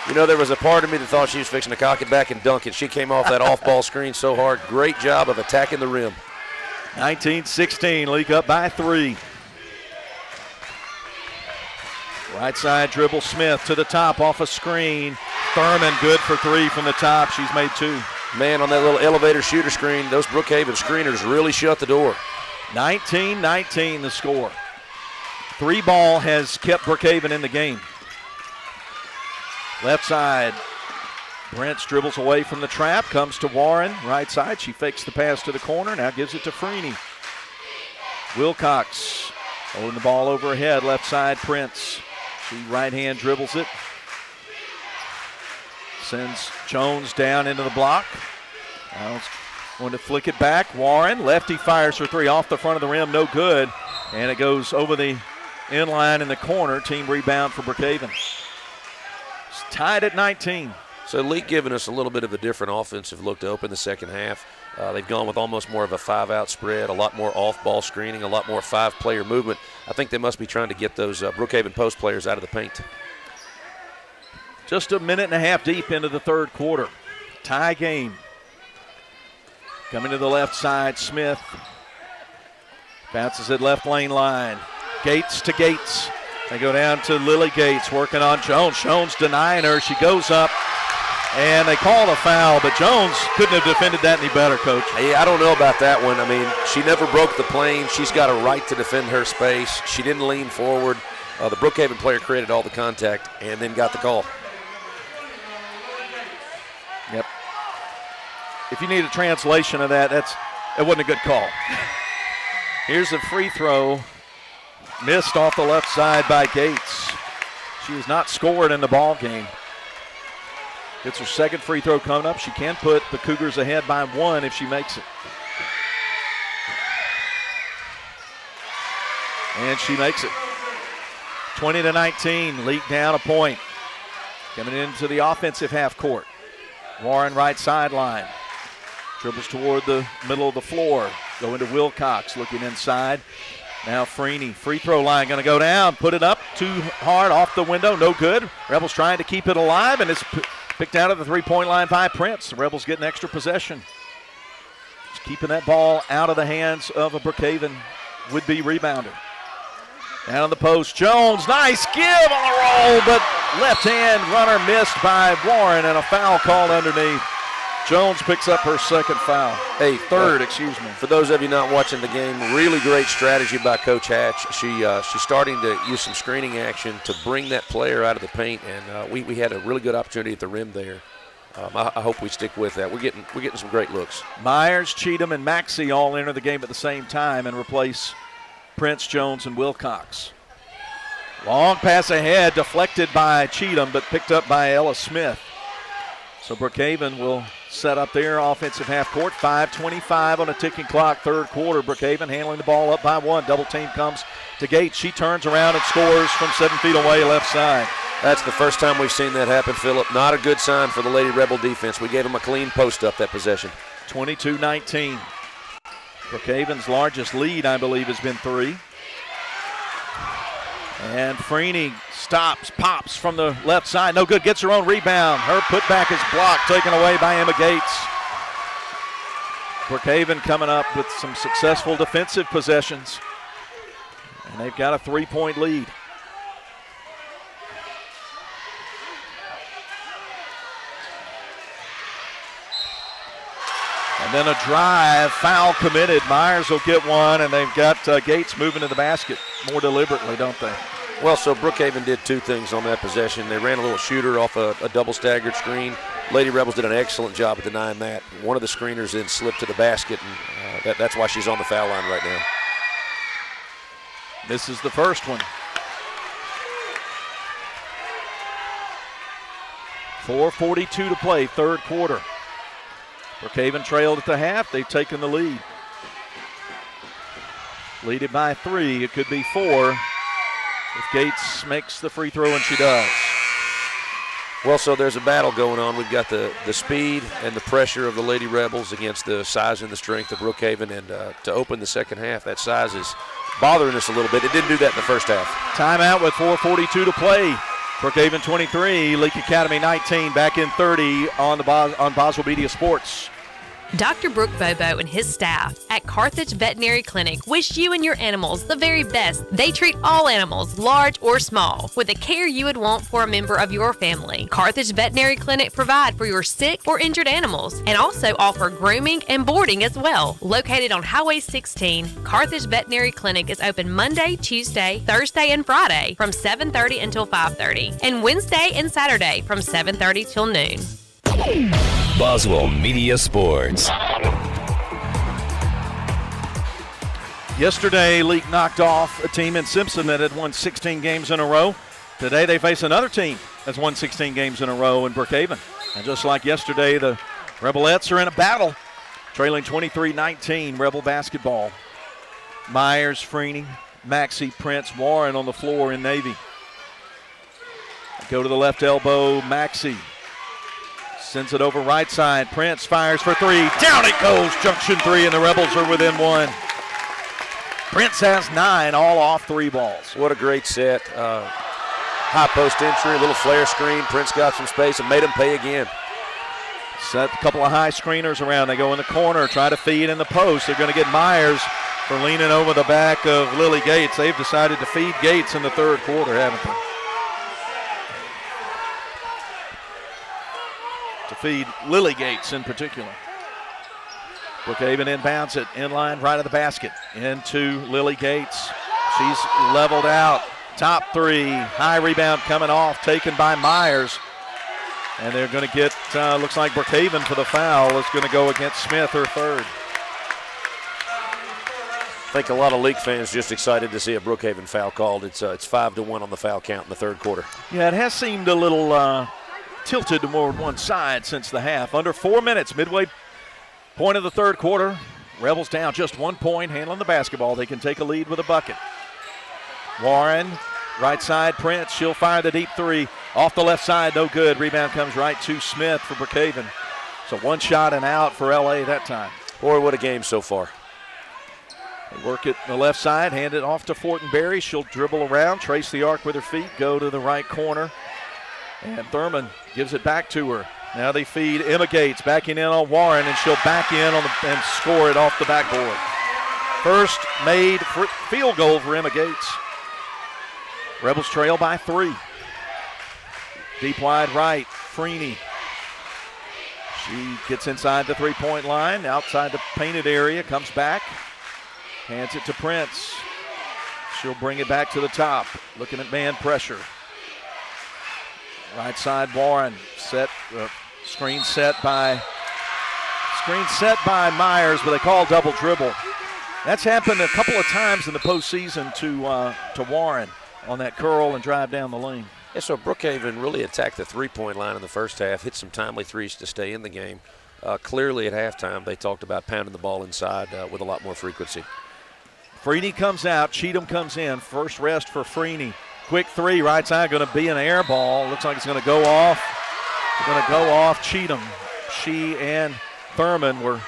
You know, there was a part of me that thought she was fixing to cock it back and dunk it. She came off that off-ball screen so hard. Great job of attacking the rim. 19-16, Leake up by 3. Right side dribble, Smith to the top off a screen. Thurman good for 3 from the top. She's made 2. Man, on that little elevator shooter screen, those Brookhaven screeners really shut the door. 19-19 the score. 3 ball has kept Brookhaven in the game. Left side. Brents dribbles away from the trap, comes to Warren, right side. She fakes the pass to the corner, now gives it to Freeney. Wilcox holding the ball overhead, left side, Prince. She right hand dribbles it. Sends Jones down into the block. Now it's going to flick it back. Warren, lefty fires for three off the front of the rim, no good. And it goes over the inline in the corner. Team rebound for Brookhaven. It's tied at 19. So Leake giving us a little bit of a different offensive look to open the second half. They've gone with almost more of a 5-out spread, a lot more off-ball screening, a lot more 5-player movement. I think they must be trying to get those Brookhaven post players out of the paint. Just a minute and a half deep into the third quarter. Tie game. Coming to the left side, Smith. Bounces it left lane line. Gates to Gates. They go down to Lily Gates working on Jones. Jones denying her. She goes up. And they call a foul, but Jones couldn't have defended that any better, Coach. Hey, I don't know about that one. I mean, she never broke the plane. She's got a right to defend her space. She didn't lean forward. The Brookhaven player created all the contact and then got the call. Yep. If you need a translation of that, it wasn't a good call. Here's a free throw. Missed off the left side by Gates. She has not scored in the ball game. Gets her second free throw coming up. She can put the Cougars ahead by one if she makes it. And she makes it. 20-19, Leake down a point. Coming into the offensive half court. Warren right sideline. Dribbles toward the middle of the floor. Going to Wilcox, looking inside. Now Freeney, free throw line going to go down. Put it up too hard off the window. No good. Rebels trying to keep it alive, and it's picked out of the three-point line by Prince. The Rebels get an extra possession. Just keeping that ball out of the hands of a Brookhaven would-be rebounder. Down on the post, Jones, nice give on the roll, but left-hand runner missed by Warren, and a foul called underneath. Jones picks up her second foul. Third, excuse me. For those of you not watching the game, really great strategy by Coach Hatch. She's starting to use some screening action to bring that player out of the paint, and we had a really good opportunity at the rim there. I hope we stick with that. We're getting some great looks. Myers, Cheatham, and Maxey all enter the game at the same time and replace Prince, Jones, and Wilcox. Long pass ahead, deflected by Cheatham, but picked up by Ella Smith. So Brookhaven will set up their offensive half court. 5:25 on a ticking clock, third quarter. Brookhaven handling the ball up by one. Double team comes to Gates. She turns around and scores from 7 feet away left side. That's the first time we've seen that happen, Phillip. Not a good sign for the Lady Rebel defense. We gave them a clean post up that possession. 22-19. Brookhaven's largest lead, I believe, has been 3. And Freeney stops, pops from the left side. No good, gets her own rebound. Her putback is blocked, taken away by Emma Gates. Brookhaven coming up with some successful defensive possessions. And they've got a 3-point lead. And then a drive, foul committed. Myers will get one, and they've got Gates moving to the basket more deliberately, don't they? Well, so Brookhaven did two things on that possession. They ran a little shooter off a double staggered screen. Lady Rebels did an excellent job of denying that. One of the screeners then slipped to the basket, and that's why she's on the foul line right now. This is the first one. 4:42 to play, third quarter. Brookhaven trailed at the half. They've taken the lead. Lead it by 3. It could be 4 if Gates makes the free throw, and she does. Well, so there's a battle going on. We've got the speed and the pressure of the Lady Rebels against the size and the strength of Brookhaven. And to open the second half, that size is bothering us a little bit. It didn't do that in the first half. Timeout with 4:42 to play. Brookhaven 23, Leake Academy 19, back in 30 on Boswell Media Sports. Dr. Brooke Bobo and his staff at Carthage Veterinary Clinic wish you and your animals the very best. They treat all animals, large or small, with the care you would want for a member of your family. Carthage Veterinary Clinic provide for your sick or injured animals and also offer grooming and boarding as well. Located on Highway 16, Carthage Veterinary Clinic is open Monday, Tuesday, Thursday, and Friday from 7:30 until 5:30, and Wednesday and Saturday from 7:30 till noon. Boswell Media Sports. Yesterday, Leake knocked off a team in Simpson that had won 16 games in a row. Today, they face another team that's won 16 games in a row in Brookhaven. And just like yesterday, the Rebelettes are in a battle, trailing 23-19, Rebel basketball. Myers, Freeney, Maxey, Prince, Warren on the floor in Navy. Go to the left elbow, Maxey. Sends it over right side. Prince fires for three. Down it goes. Junction three, and the Rebels are within one. Prince has 9, all off 3 balls. What a great set. High post entry, a little flare screen. Prince got some space and made him pay again. Set a couple of high screeners around. They go in the corner, try to feed in the post. They're going to get Myers for leaning over the back of Lily Gates. They've decided to feed Gates in the third quarter, haven't they? To feed Lily Gates in particular. Brookhaven inbounds it, inline right of the basket, into Lily Gates. She's leveled out. Top 3, high rebound coming off, taken by Myers. And they're going to get, looks like Brookhaven for the foul. It's going to go against Smith, her third. I think a lot of Leake fans just excited to see a Brookhaven foul called. It's 5-1 on the foul count in the third quarter. Yeah, it has seemed a little tilted to more than one side since the half. Under 4 minutes, midway point of the third quarter. Rebels down just 1 point, handling the basketball. They can take a lead with a bucket. Warren, right side, Prince. She'll fire the deep 3. Off the left side, no good. Rebound comes right to Smith for Brookhaven. So 1 shot and out for LA that time. Boy, what a game so far. They work it the left side, hand it off to Fortenberry. She'll dribble around, trace the arc with her feet, go to the right corner. And Thurman gives it back to her. Now they feed Emma Gates, backing in on Warren, and she'll back in on and score it off the backboard. First made field goal for Emma Gates. Rebels trail by 3. Deep wide right, Freeney. She gets inside the three-point line, outside the painted area, comes back, hands it to Prince. She'll bring it back to the top, looking at man pressure. Right side, Warren. Screen set by Myers, but they call double dribble. That's happened a couple of times in the postseason to Warren on that curl and drive down the lane. Yeah, so Brookhaven really attacked the three-point line in the first half, hit some timely threes to stay in the game. Clearly at halftime, they talked about pounding the ball inside with a lot more frequency. Freeney comes out, Cheatham comes in. First rest for Freeney. Quick 3, right side, going to be an air ball. Looks like it's going to go off. Going to go off Cheatham. She and Thurman were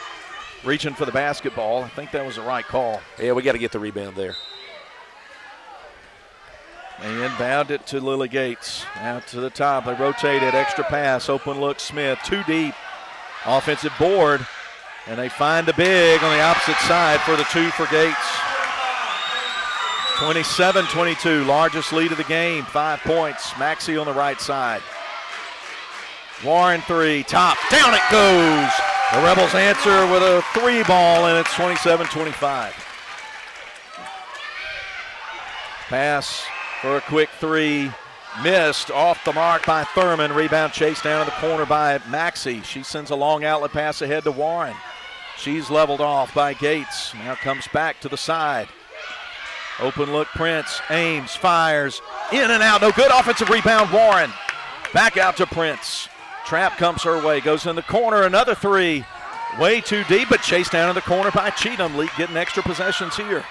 reaching for the basketball. I think that was the right call. Yeah, we got to get the rebound there. They inbound it to Lily Gates. Out to the top. They rotate it. Extra pass. Open look. Smith. Too deep. Offensive board. And they find the big on the opposite side for the 2 for Gates. 27-22. Largest lead of the game. 5 points. Maxey on the right side. Warren 3. Top. Down it goes. The Rebels answer with a 3 ball, and it's 27-25. Pass for a quick 3. Missed off the mark by Thurman. Rebound chased down in the corner by Maxey. She sends a long outlet pass ahead to Warren. She's leveled off by Gates. Now comes back to the side. Open look, Prince. Aims, fires. In and out. No good. Offensive rebound, Warren. Back out to Prince. Trap comes her way. Goes in the corner. Another 3. Way too deep, but chased down in the corner by Cheatham. Leake getting extra possessions here.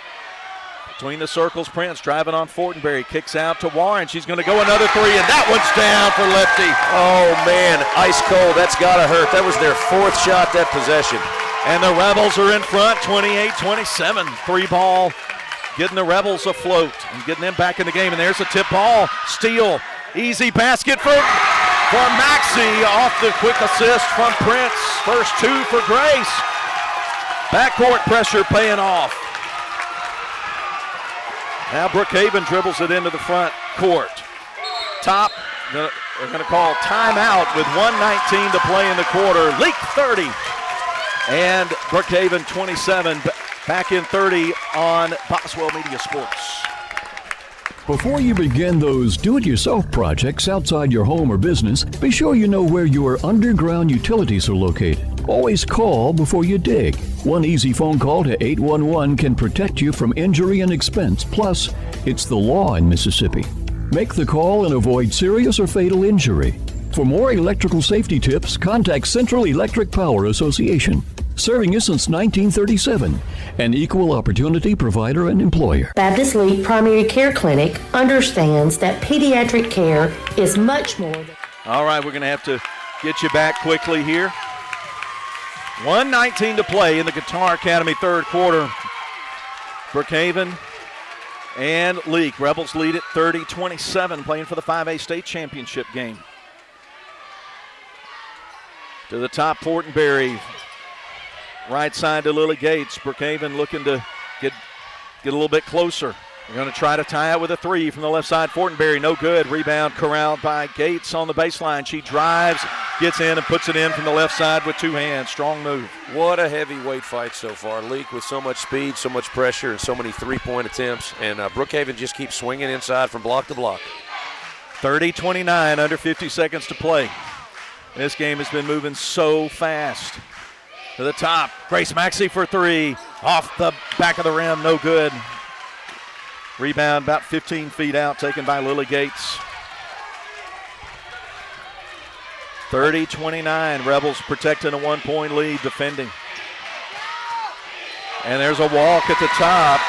Between the circles, Prince driving on Fortenberry. Kicks out to Warren. She's going to go another 3, and that one's down for Lefty. Oh, man, ice cold. That's got to hurt. That was their 4th shot that possession. And the Rebels are in front, 28-27. 3 ball, getting the Rebels afloat and getting them back in the game. And there's a tip ball. Steal. Easy basket for for Maxey off the quick assist from Prince. First 2 for Grace. Backcourt pressure paying off. Now Brookhaven dribbles it into the front court. Top, they're going to call timeout with 1:19 to play in the quarter. Leake 30 and Brookhaven 27. Back in 30 on Boswell Media Sports. Before you begin those do-it-yourself projects outside your home or business, be sure you know where your underground utilities are located. Always call before you dig. One easy phone call to 811 can protect you from injury and expense. Plus, it's the law in Mississippi. Make the call and avoid serious or fatal injury. For more electrical safety tips, contact Central Electric Power Association. Serving you since 1937, an equal opportunity provider and employer. Baptist Leake Primary Care Clinic understands that pediatric care is much more than... All right, we're going to have to get you back quickly here. 1:19 to play in the Guitar Academy third quarter. Brookhaven and Leake. Rebels lead at 30-27, playing for the 5A state championship game. To the top, Fortenberry. Right side to Lily Gates. Brookhaven looking to get a little bit closer. They're going to try to tie it with a 3 from the left side. Fortenberry, no good. Rebound corralled by Gates on the baseline. She drives, gets in, and puts it in from the left side with 2 hands. Strong move. What a heavyweight fight so far. Leake with so much speed, so much pressure, and so many three-point attempts. And Brookhaven just keeps swinging inside from block to block. 30-29, under 50 seconds to play. This game has been moving so fast. To the top, Grace Maxey for 3. Off the back of the rim, no good. Rebound about 15 feet out, taken by Lily Gates. 30-29, Rebels protecting a 1-point lead, defending. And there's a walk at the top.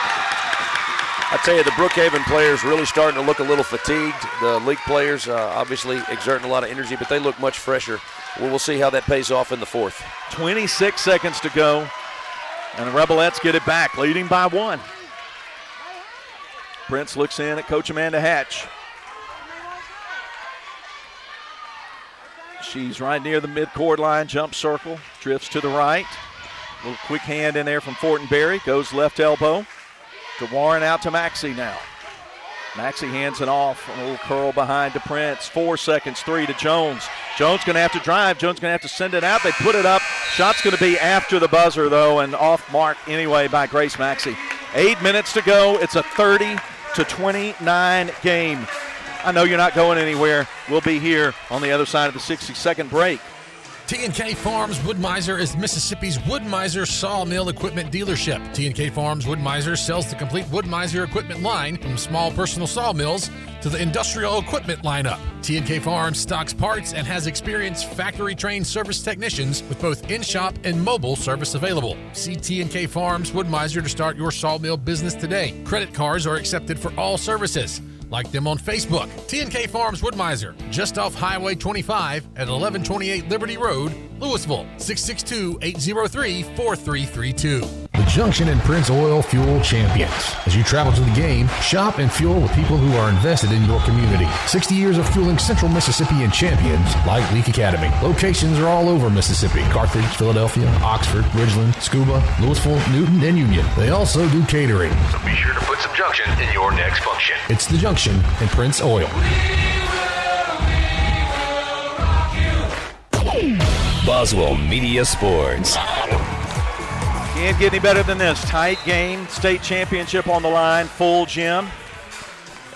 I tell you, the Brookhaven players really starting to look a little fatigued. The League players obviously exerting a lot of energy, but they look much fresher. We'll see how that pays off in the fourth. 26 seconds to go, and the Rebelettes get it back, leading by 1. Prince looks in at Coach Amanda Hatch. She's right near the midcourt line, jump circle, drifts to the right. A little quick hand in there from Fortenberry, goes left elbow to Warren, out to Maxey now. Maxey hands it off, a little curl behind to Prince. 4 seconds, 3 to Jones. Jones going to have to drive. Jones going to have to send it out. They put it up. Shot's going to be after the buzzer, though, and off mark anyway by Grace Maxey. 8 minutes to go. It's a 30-29 game. I know you're not going anywhere. We'll be here on the other side of the 60-second break. T&K Farms Wood-Mizer is Mississippi's Wood-Mizer sawmill equipment dealership. T&K Farms Wood-Mizer sells the complete Wood-Mizer equipment line from small personal sawmills to the industrial equipment lineup. T&K Farms stocks parts and has experienced factory-trained service technicians with both in-shop and mobile service available. See T&K Farms Wood-Mizer to start your sawmill business today. Credit cards are accepted for all services. Like them on Facebook. T&K Farms Wood-Mizer, just off Highway 25 at 1128 Liberty Road, Louisville, 662-803-4332. The Junction and Prince Oil Fuel Champions. As you travel to the game, shop and fuel with people who are invested in your community. 60 years of fueling Central Mississippi and champions like Leake Academy. Locations are all over Mississippi. Carthage, Philadelphia, Oxford, Ridgeland, Scuba, Louisville, Newton, and Union. They also do catering. So be sure to put some Junction in your next function. It's the Junction and Prince Oil. Boswell Media Sports. Can't get any better than this. Tight game, state championship on the line, full gym.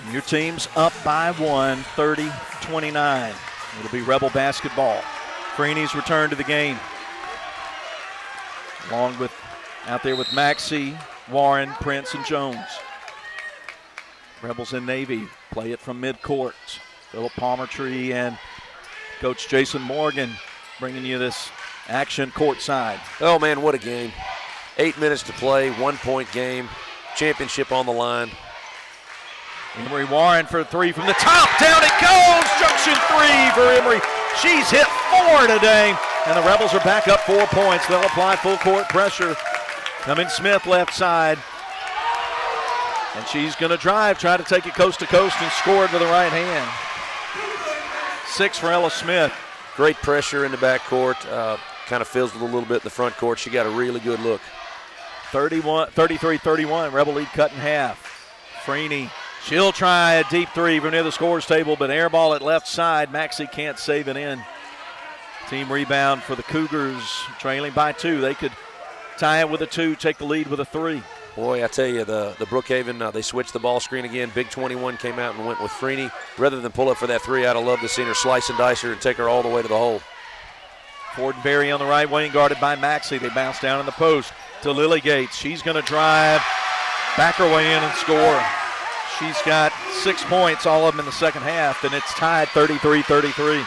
And your team's up by 1, 30-29. It'll be Rebel basketball. Freeney's return to the game. Along with, out there with Maxey, Warren, Prince, and Jones. Rebels in Navy play it from midcourt. Philip Palmertree and Coach Jason Morgan bringing you this action courtside. Oh, man, what a game. 8 minutes to play, 1-point game, championship on the line. Emory Warren for 3 from the top. Down it goes. Junction 3 for Emory. She's hit 4 today, and the Rebels are back up 4 points. They'll apply full court pressure. Coming Smith left side. And she's going to drive, try to take it coast to coast and score it with the right hand. 6 for Ella Smith. Great pressure in the backcourt. Kind of fizzled a little bit in the front court. She got a really good look. 33-31. Rebel lead cut in half. Freeney, she'll try a deep three from near the scores table, but air ball at left side. Maxey can't save it in. Team rebound for the Cougars, trailing by 2. They could tie it with a 2, take the lead with a 3. Boy, I tell you, the Brookhaven, they switched the ball screen again. Big 21 came out and went with Freeney. Rather than pull up for that 3, I'd have loved to see her slice and dice her and take her all the way to the hole. Fortenberry on the right wing, guarded by Maxey. They bounce down in the post to Lily Gates. She's going to drive, back her way in and score. She's got 6 points, all of them in the second half, and it's tied 33-33.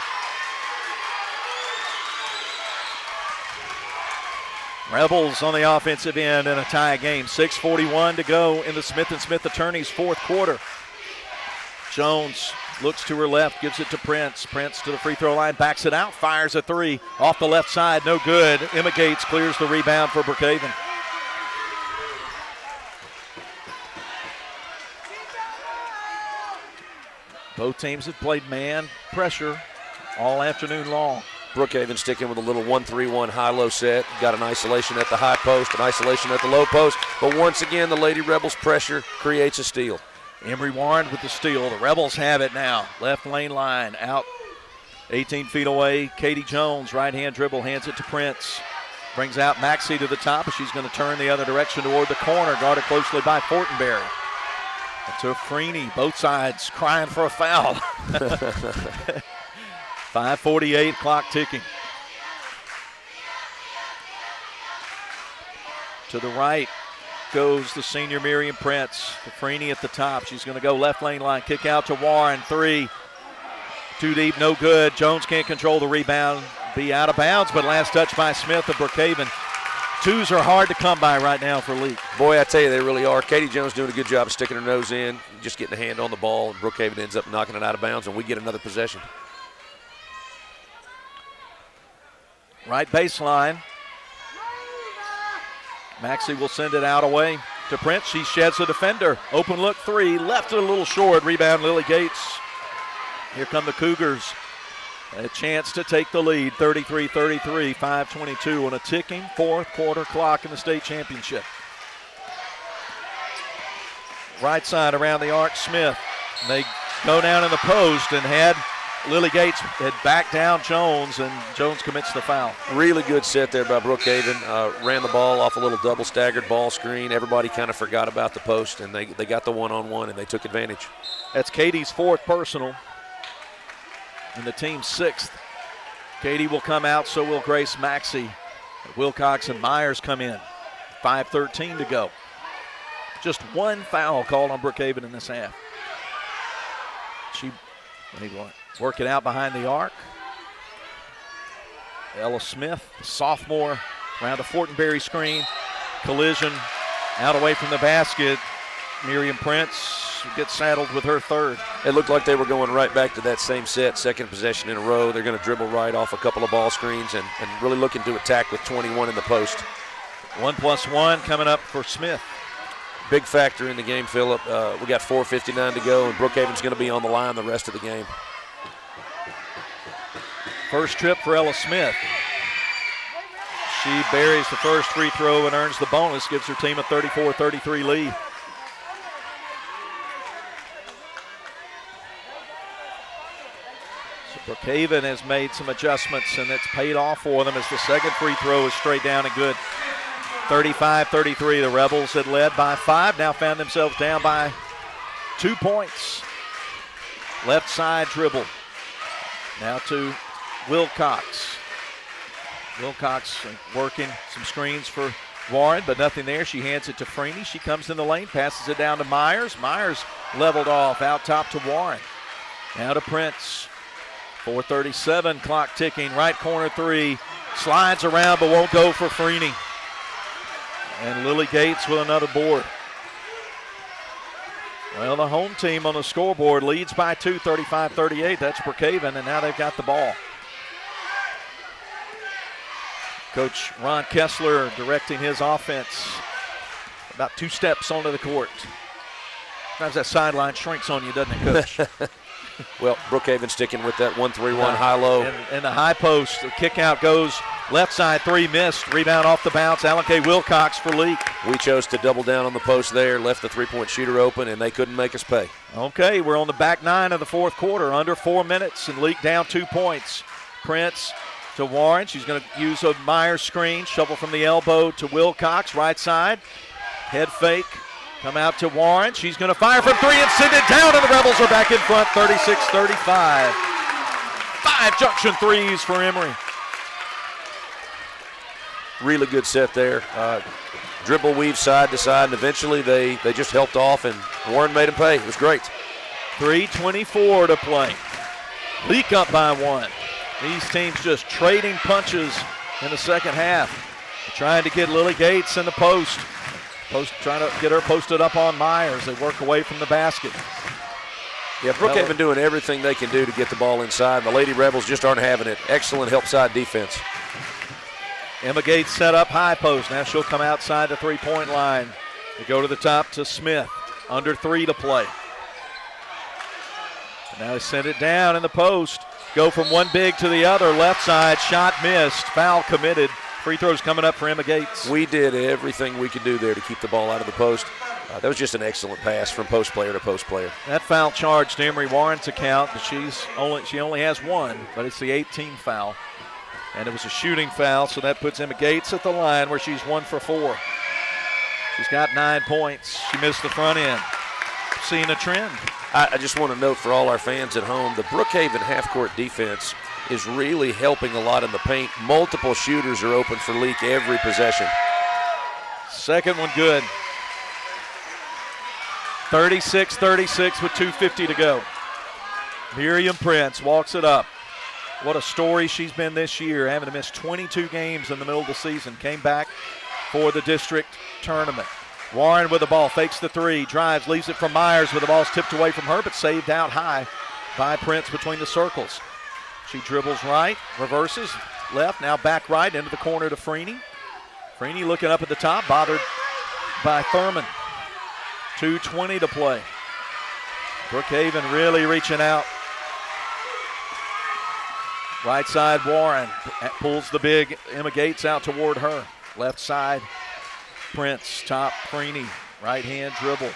Rebels on the offensive end in a tie game. 6:41 to go in the Smith & Smith Attorneys fourth quarter. Jones looks to her left, gives it to Prince. Prince to the free throw line, backs it out, fires a 3 off the left side, no good. Emma Gates clears the rebound for Brookhaven. Both teams have played man pressure all afternoon long. Brookhaven sticking with a little 1-3-1 high-low set. Got an isolation at the high post, an isolation at the low post. But once again, the Lady Rebels pressure creates a steal. Emery Warren with the steal. The Rebels have it now. Left lane line out 18 feet away. Katie Jones, right-hand dribble, hands it to Prince. Brings out Maxey to the top, and she's going to turn the other direction toward the corner, guarded closely by Fortenberry. To Freeney, both sides crying for a foul. 5:48, clock ticking. To the right goes the senior Miriam Prince. To Freeney at the top. She's going to go left lane line, kick out to Warren. 3, too deep, no good. Jones can't control the rebound. Be out of bounds, but last touch by Smith of Brookhaven. 2s are hard to come by right now for Leake. Boy, I tell you, they really are. Katie Jones doing a good job of sticking her nose in, just getting a hand on the ball, and Brookhaven ends up knocking it out of bounds, and we get another possession. Right baseline. Maxey will send it out away to Prince. She sheds the defender. Open look 3, left it a little short. Rebound Lily Gates. Here come the Cougars. A chance to take the lead, 33-33, 5:22 on a ticking fourth quarter clock in the state championship. Right side around the arc, Smith. They go down in the post and had Lily Gates had backed down Jones, and Jones commits the foul. Really good set there by Brookhaven. Ran the ball off a little double staggered ball screen. Everybody kind of forgot about the post, and they got the one-on-one, and they took advantage. That's Katie's 4th personal, and the team's 6th. Katie will come out, so will Grace Maxey. Wilcox and Myers come in. 5:13 to go. Just 1 foul called on Brookhaven in this half. They work it out behind the arc. Ella Smith, sophomore, around the Fortenberry screen. Collision out away from the basket. Miriam Prince gets saddled with her 3rd. It looked like they were going right back to that same set, second possession in a row. They're going to dribble right off a couple of ball screens and really looking to attack with 21 in the post. 1+1 coming up for Smith. Big factor in the game, Phillip. We got 4:59 to go, and Brookhaven's going to be on the line the rest of the game. First trip for Ella Smith. She buries the first free throw and earns the bonus, gives her team a 34-33 lead. So Brookhaven has made some adjustments, and it's paid off for them as the second free throw is straight down and good. 35-33, the Rebels had led by 5, now found themselves down by 2 points. Left side dribble. Now to Wilcox. Wilcox working some screens for Warren, but nothing there. She hands it to Freeney. She comes in the lane, passes it down to Myers. Myers leveled off, out top to Warren. Now to Prince. 4:37, clock ticking, right corner 3. Slides around but won't go for Freeney. And Lily Gates with another board. Well, the home team on the scoreboard leads by 2, 35-38. That's Brookhaven, and now they've got the ball. Coach Ron Kessler directing his offense. About 2 steps onto the court. Sometimes that sideline shrinks on you, doesn't it, Coach? Well, Brookhaven sticking with that 1-3-1 high-low. And the high post, the kick out goes left side, 3 missed. Rebound off the bounce, Alan K. Wilcox for Leake. We chose to double down on the post there, left the three-point shooter open, and they couldn't make us pay. Okay, we're on the back 9 of the fourth quarter, under 4 minutes, and Leake down 2 points. Prince to Warren. She's going to use a Myers screen, shovel from the elbow to Wilcox, right side. Head fake. Come out to Warren. She's going to fire from 3 and send it down, and the Rebels are back in front, 36-35. 5 junction threes for Emory. Really good set there. Dribble weave side to side, and eventually they just helped off, and Warren made them pay. It was great. 3:24 to play. Leake up by 1. These teams just trading punches in the second half. Trying to get Lily Gates in the post. Trying to get her posted up on Myers. They work away from the basket. Yeah, Brookhaven doing everything they can do to get the ball inside. The Lady Rebels just aren't having it. Excellent help side defense. Emma Gates set up high post. Now she'll come outside the three-point line. They go to the top to Smith. Under 3 to play. And now they send it down in the post. Go from one big to the other. Left side, shot missed. Foul committed. Free throws coming up for Emma Gates. We did everything we could do there to keep the ball out of the post. That was just an excellent pass from post player to post player. That foul charged Emory Warren's account, but she only has 1, but it's the 18th foul. And it was a shooting foul, so that puts Emma Gates at the line where she's 1 for 4. She's got 9 points. She missed the front end. Seeing a trend. I just want to note for all our fans at home, the Brookhaven half-court defense is really helping a lot in the paint. Multiple shooters are open for Leake every possession. Second one good. 36-36 with 2:50 to go. Miriam Prince walks it up. What a story she's been this year, having to miss 22 games in the middle of the season. Came back for the district tournament. Warren with the ball, fakes the 3, drives, leaves it from Myers with the ball's tipped away from her, but saved out high by Prince between the circles. She dribbles right, reverses, left, now back right into the corner to Freeney. Freeney looking up at the top, bothered by Thurman. 2:20 to play. Brookhaven really reaching out. Right side, Warren pulls the big Emma Gates out toward her. Left side, Prince, top, Freeney. Right hand dribble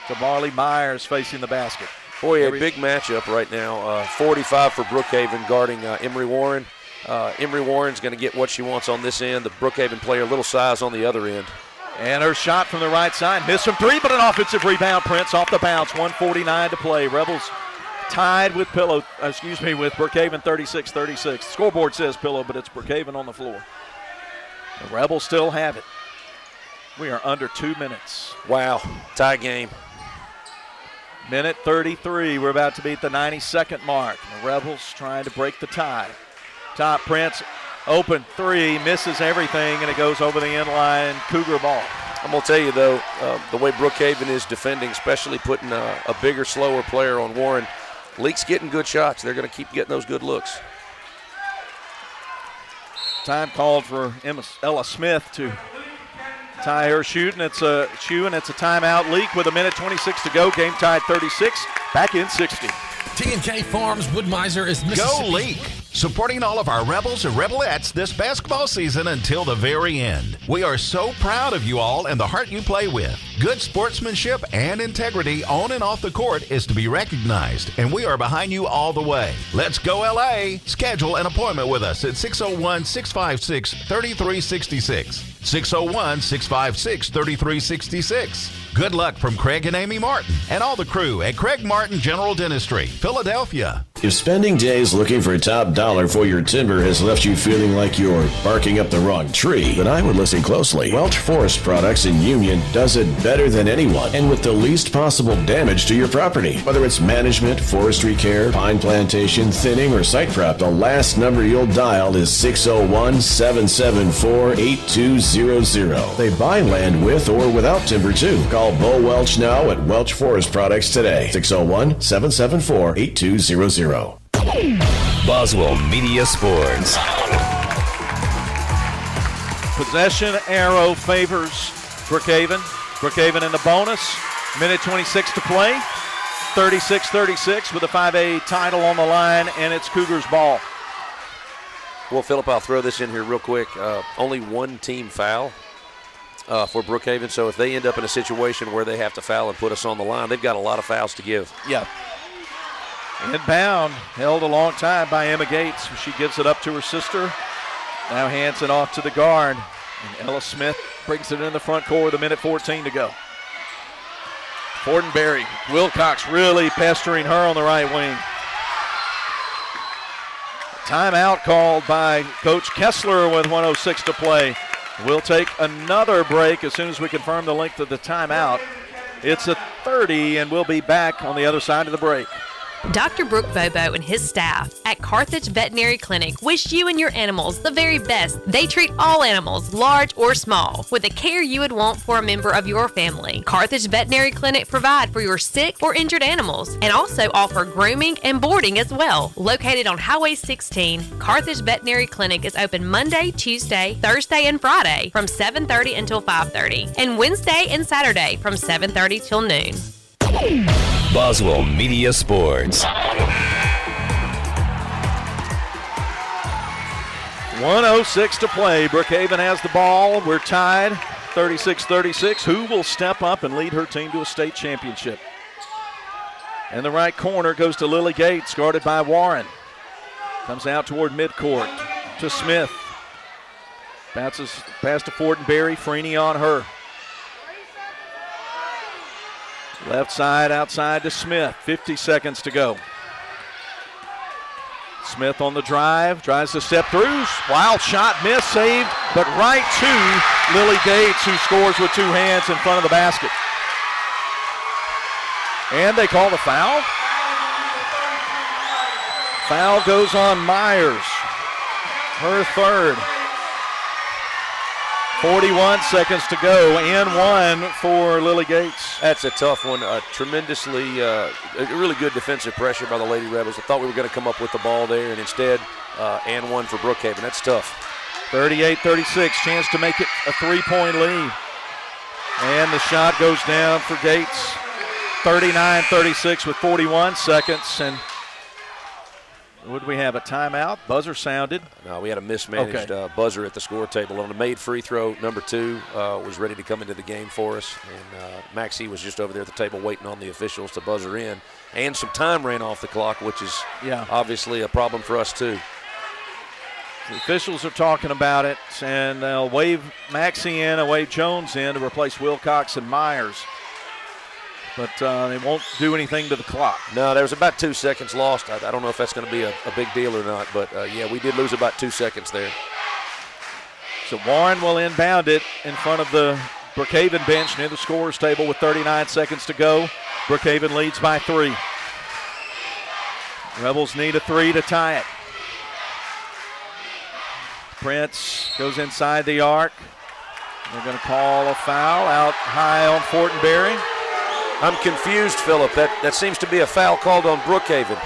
to Marley Myers facing the basket. Boy, a big matchup right now. 45 for Brookhaven guarding Emory Warren. Emory Warren's going to get what she wants on this end. The Brookhaven player, a little size on the other end. And her shot from the right side, missed from 3, but an offensive rebound. Prince off the bounce, 1:49 to play. Rebels tied with with Brookhaven 36-36. Scoreboard says Pillow, but it's Brookhaven on the floor. The Rebels still have it. We are under 2 minutes. Wow, tie game. Minute 33, we're about to be at the 92nd mark. The Rebels trying to break the tie. Top, Prince, open 3, misses everything, and it goes over the end line. Cougar ball. I'm going to tell you, though, the way Brookhaven is defending, especially putting a bigger, slower player on Warren, Leake's getting good shots. They're going to keep getting those good looks. Time called for Ella Smith to tie her shooting. It's a timeout. Leake with 1:26 to go. Game tied 36. Back in 60. T&K Farms Woodmiser is Mississippi. Go Leake! Supporting all of our Rebels and Rebelettes this basketball season until the very end. We are so proud of you all and the heart you play with. Good sportsmanship and integrity on and off the court is to be recognized, and we are behind you all the way. Let's go LA! Schedule an appointment with us at 601-656-3366. 601-656-3366. Good luck from Craig and Amy Martin and all the crew at Craig Martin General Dentistry, Philadelphia. If spending days looking for top dollar for your timber has left you feeling like you're barking up the wrong tree, then I would listen closely. Welch Forest Products in Union does it better than anyone and with the least possible damage to your property. Whether it's management, forestry care, pine plantation, thinning, or site prep, the last number you'll dial is 601-774-8200. They buy land with or without timber too. Call Bo Welch now at Welch Forest Products today. 601-774-8200. Boswell Media Sports. Possession arrow favors Brookhaven. Brookhaven in the bonus. 1:26 to play. 36-36 with a 5A title on the line, and it's Cougars ball. Well, Phillip, I'll throw this in here real quick. Only one team foul for Brookhaven, so if they end up in a situation where they have to foul and put us on the line, they've got a lot of fouls to give. Yeah. Inbound, held a long time by Emma Gates. She gives it up to her sister. Now hands it off to the guard. And Ella Smith brings it in the front court with 1:14 to go. Fortenberry, Wilcox really pestering her on the right wing. Timeout called by Coach Kessler with 1:06 to play. We'll take another break as soon as we confirm the length of the timeout. It's a 30, and we'll be back on the other side of the break. Dr. Brooke Bobo and his staff at Carthage Veterinary Clinic wish you and your animals the very best. They treat all animals, large or small, with the care you would want for a member of your family. Carthage Veterinary Clinic provide for your sick or injured animals and also offer grooming and boarding as well. Located on Highway 16, Carthage Veterinary Clinic is open Monday, Tuesday, Thursday, and Friday from 7:30 until 5:30, and Wednesday and Saturday from 7:30 till noon. Boswell Media Sports. 1:06 to play. Brookhaven has the ball. We're tied 36-36. Who will step up and lead her team to a state championship? In the right corner goes to Lily Gates, guarded by Warren. Comes out toward midcourt to Smith. Bounces past to Fortenberry. Freeney on her. Left side outside to Smith. 50 seconds to go. Smith on the drive. Tries to step through. Wild shot. Miss. Saved. But right to Lily Gates, who scores with two hands in front of the basket. And they call the foul. Foul goes on Myers. Her third. 41 seconds to go, and one for Lily Gates. That's a tough one. Tremendously, a really good defensive pressure by the Lady Rebels. I thought we were going to come up with the ball there, and instead, and one for Brookhaven. That's tough. 38-36, chance to make it a three-point lead. And the shot goes down for Gates. 39-36 with 41 seconds, and would we have a timeout? Buzzer sounded. No, we had a mismanaged buzzer at the score table. On a made free throw, number 2 was ready to come into the game for us. And Maxie was just over there at the table waiting on the officials to buzzer in. And some time ran off the clock, which is obviously a problem for us too. The officials are talking about it, and they'll wave Maxie in and wave Jones in to replace Wilcox and Myers. But they won't do anything to the clock. No, there was about 2 seconds lost. I don't know if that's going to be a big deal or not, but yeah, we did lose about 2 seconds there. So Warren will inbound it in front of the Brookhaven bench near the scorer's table with 39 seconds to go. Brookhaven leads by 3. Rebels need a 3 to tie it. Prince goes inside the arc. They're going to call a foul out high on Fortenberry. I'm confused, Phillip. That seems to be a foul called on Brookhaven.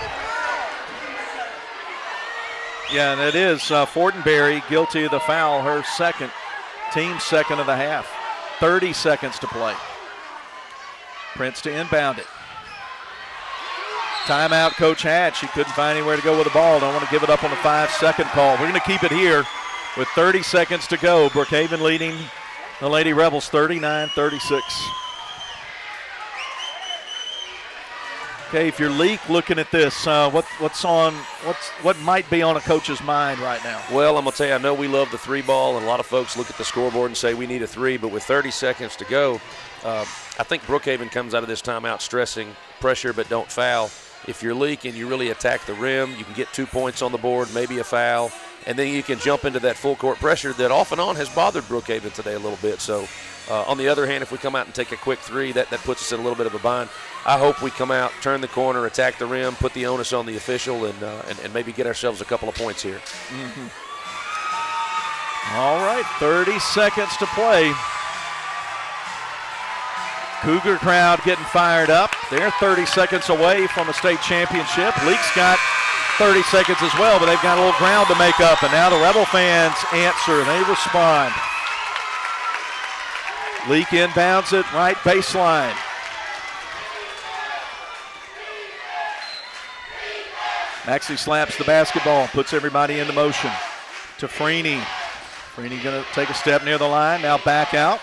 Yeah, and it is Fortenberry guilty of the foul, her second, team second of the half. 30 seconds to play. Prince to inbound it. Timeout, Coach Hatch. He couldn't find anywhere to go with the ball. Don't want to give it up on the 5-second call. We're going to keep it here with 30 seconds to go. Brookhaven leading the Lady Rebels 39-36. Okay, if you're Leake looking at this, what might be on a coach's mind right now? Well, I'm going to tell you, I know we love the 3 ball, and a lot of folks look at the scoreboard and say we need a 3, but with 30 seconds to go, I think Brookhaven comes out of this timeout stressing pressure but don't foul. If you're Leake and you really attack the rim, you can get 2 points on the board, maybe a foul, and then you can jump into that full court pressure that off and on has bothered Brookhaven today a little bit. So on the other hand, if we come out and take a quick 3, that puts us in a little bit of a bind. I hope we come out, turn the corner, attack the rim, put the onus on the official, and maybe get ourselves a couple of points here. Mm-hmm. All right, 30 seconds to play. Cougar crowd getting fired up. They're 30 seconds away from a state championship. Leake's got 30 seconds as well, but they've got a little ground to make up, and now the Rebel fans answer. They respond. Leake inbounds it right baseline. Maxey slaps the basketball, puts everybody into motion to Freeney. Freeney going to take a step near the line, now back out.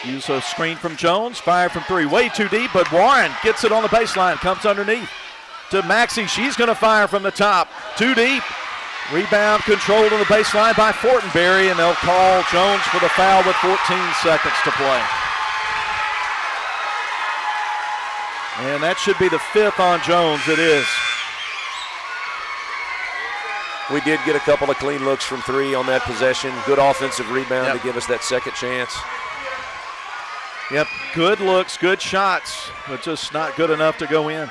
Use a screen from Jones, fire from three, way too deep, but Warren gets it on the baseline, comes underneath to Maxey. She's going to fire from the top, too deep. Rebound controlled on the baseline by Fortenberry, and they'll call Jones for the foul with 14 seconds to play. And that should be the 5th on Jones. It is. We did get a couple of clean looks from three on that possession. Good offensive rebound to give us that second chance. Yep, good looks, good shots, but just not good enough to go in.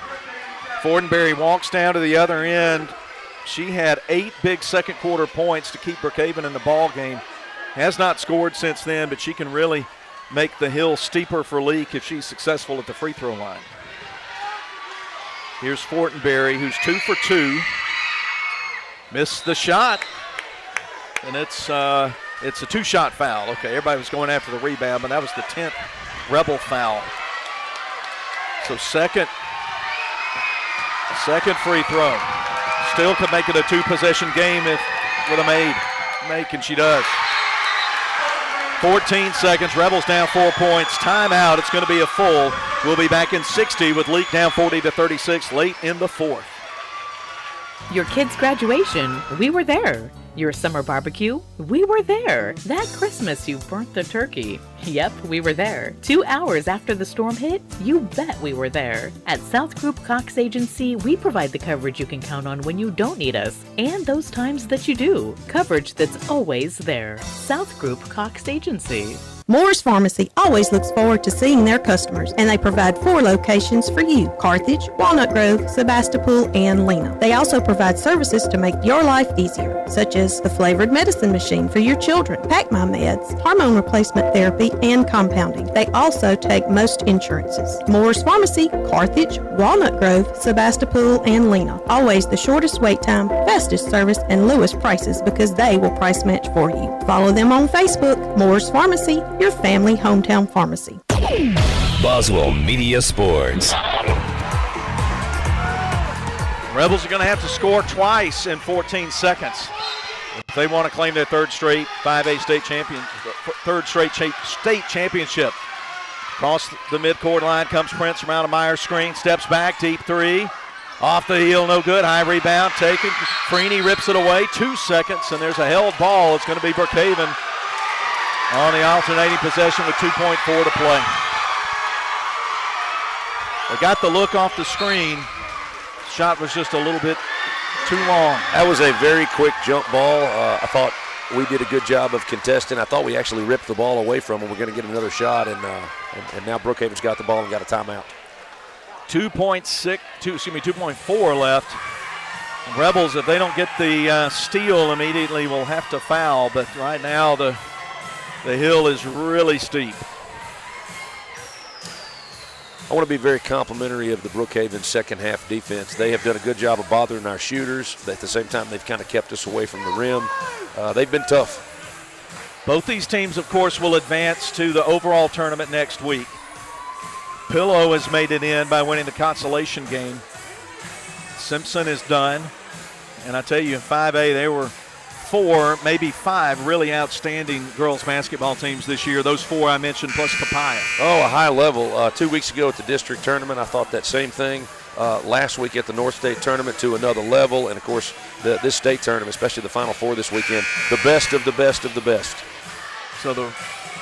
Fortenberry walks down to the other end. She had 8 big second quarter points to keep Brookhaven in the ball game. Has not scored since then, but she can really make the hill steeper for Leake if she's successful at the free throw line. Here's Fortenberry, who's 2 for 2. Missed the shot, and it's a 2-shot foul. Okay, everybody was going after the rebound, but that was the 10th Rebel foul. So second free throw. Still could make it a 2-possession game with a make, and she does. 14 seconds, Rebels down 4 points. Timeout, it's going to be a full. We'll be back in 60 with Leake down 40-36 late in the 4th. Your kid's graduation, we were there. Your summer barbecue, we were there. That Christmas you burnt the turkey. Yep, we were there. 2 hours after the storm hit, you bet we were there. At South Group Cox Agency, we provide the coverage you can count on when you don't need us, and those times that you do. Coverage that's always there. South Group Cox Agency. Moore's Pharmacy always looks forward to seeing their customers, and they provide 4 locations for you: Carthage, Walnut Grove, Sebastopol, and Lena. They also provide services to make your life easier, such as the flavored medicine machine for your children, Pack My Meds, hormone replacement therapy, and compounding. They also take most insurances. Moore's Pharmacy, Carthage, Walnut Grove, Sebastopol, and Lena. Always the shortest wait time, fastest service, and lowest prices because they will price match for you. Follow them on Facebook. Moore's Pharmacy, your family hometown pharmacy. Boswell Media Sports. Rebels are going to have to score twice in 14 seconds if they want to claim their third straight 5A state championship. Across the midcourt line comes Prince from out of Meyer's screen, steps back, deep three. Off the heel, no good. High rebound taken. Freeney rips it away. 2 seconds, and there's a held ball. It's going to be Brookhaven on the alternating possession with 2.4 to play. They got the look off the screen. Shot was just a little bit too long. That was a very quick jump ball. I thought we did a good job of contesting. I thought we actually ripped the ball away from them. We're going to get another shot, and now Brookhaven's got the ball and got a timeout. 2.4 left. Rebels, if they don't get the steal immediately, will have to foul. But right now the hill is really steep. I want to be very complimentary of the Brookhaven second half defense. They have done a good job of bothering our shooters. At the same time, they've kind of kept us away from the rim. They've been tough. Both these teams, of course, will advance to the overall tournament next week. Pillow has made it in by winning the consolation game. Simpson is done. And I tell you, in 5A, there were 4, maybe 5 really outstanding girls basketball teams this year. Those 4 I mentioned, plus Papaya. Oh, a high level. 2 weeks ago at the district tournament, I thought that same thing. Last week at the North State tournament, to another level. And, of course, this state tournament, especially the Final Four this weekend, the best of the best of the best. So the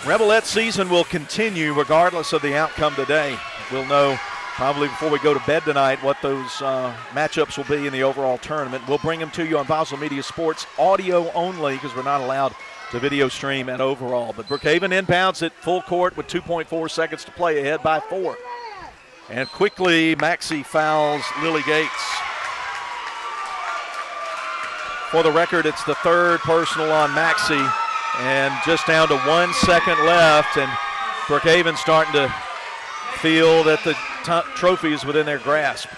Rebelette season will continue regardless of the outcome today. We'll know probably before we go to bed tonight what those matchups will be in the overall tournament. We'll bring them to you on Boswell Media Sports, audio only, because we're not allowed to video stream at overall. But Brookhaven inbounds at full court with 2.4 seconds to play, ahead by 4. And quickly, Maxey fouls Lily Gates. For the record, it's the 3rd personal on Maxey, and just down to 1 second left, and Brookhaven starting to feel that the trophy is within their grasp.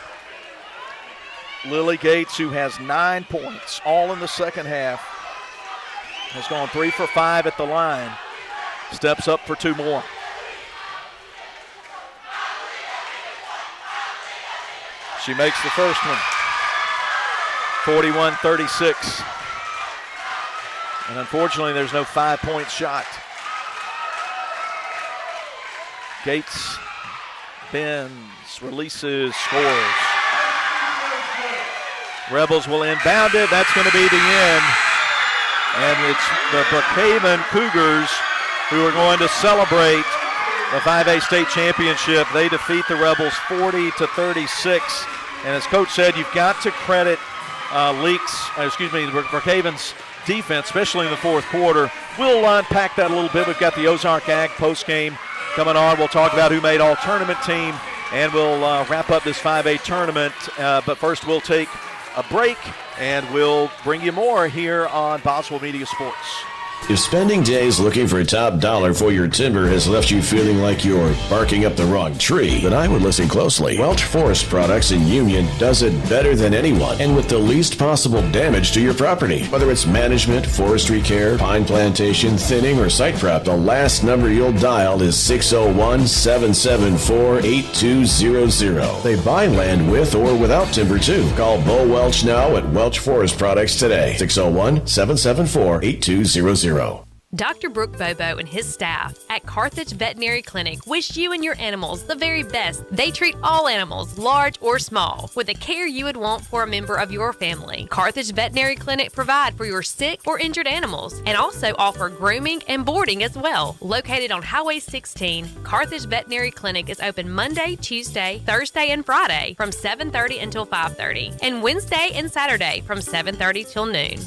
Lily Gates, who has 9 points, all in the second half, has gone 3 for 5 at the line, steps up for 2 more. She makes the first one. 41-36. And unfortunately, there's no 5-point shot. Gates bends, releases, scores. Rebels will inbound it. That's going to be the end. And it's the Brookhaven Cougars who are going to celebrate the 5A state championship. They defeat the Rebels 40-36. And as Coach said, you've got to credit Brookhaven's defense, especially in the fourth quarter. We'll unpack that a little bit. We've got the Ozark Ag postgame coming on. We'll talk about who made all-tournament team, and we'll wrap up this 5A tournament. But first, we'll take a break, and we'll bring you more here on Boswell Media Sports. If spending days looking for top dollar for your timber has left you feeling like you're barking up the wrong tree, then I would listen closely. Welch Forest Products in Union does it better than anyone and with the least possible damage to your property. Whether it's management, forestry care, pine plantation, thinning, or site prep, the last number you'll dial is 601-774-8200. They buy land with or without timber too. Call Bo Welch now at Welch Forest Products today. 601-774-8200. Dr. Brooke Bobo and his staff at Carthage Veterinary Clinic wish you and your animals the very best. They treat all animals, large or small, with the care you would want for a member of your family. Carthage Veterinary Clinic provide for your sick or injured animals and also offer grooming and boarding as well. Located on Highway 16, Carthage Veterinary Clinic is open Monday, Tuesday, Thursday, and Friday from 7:30 until 5:30, and Wednesday and Saturday from 7:30 till noon.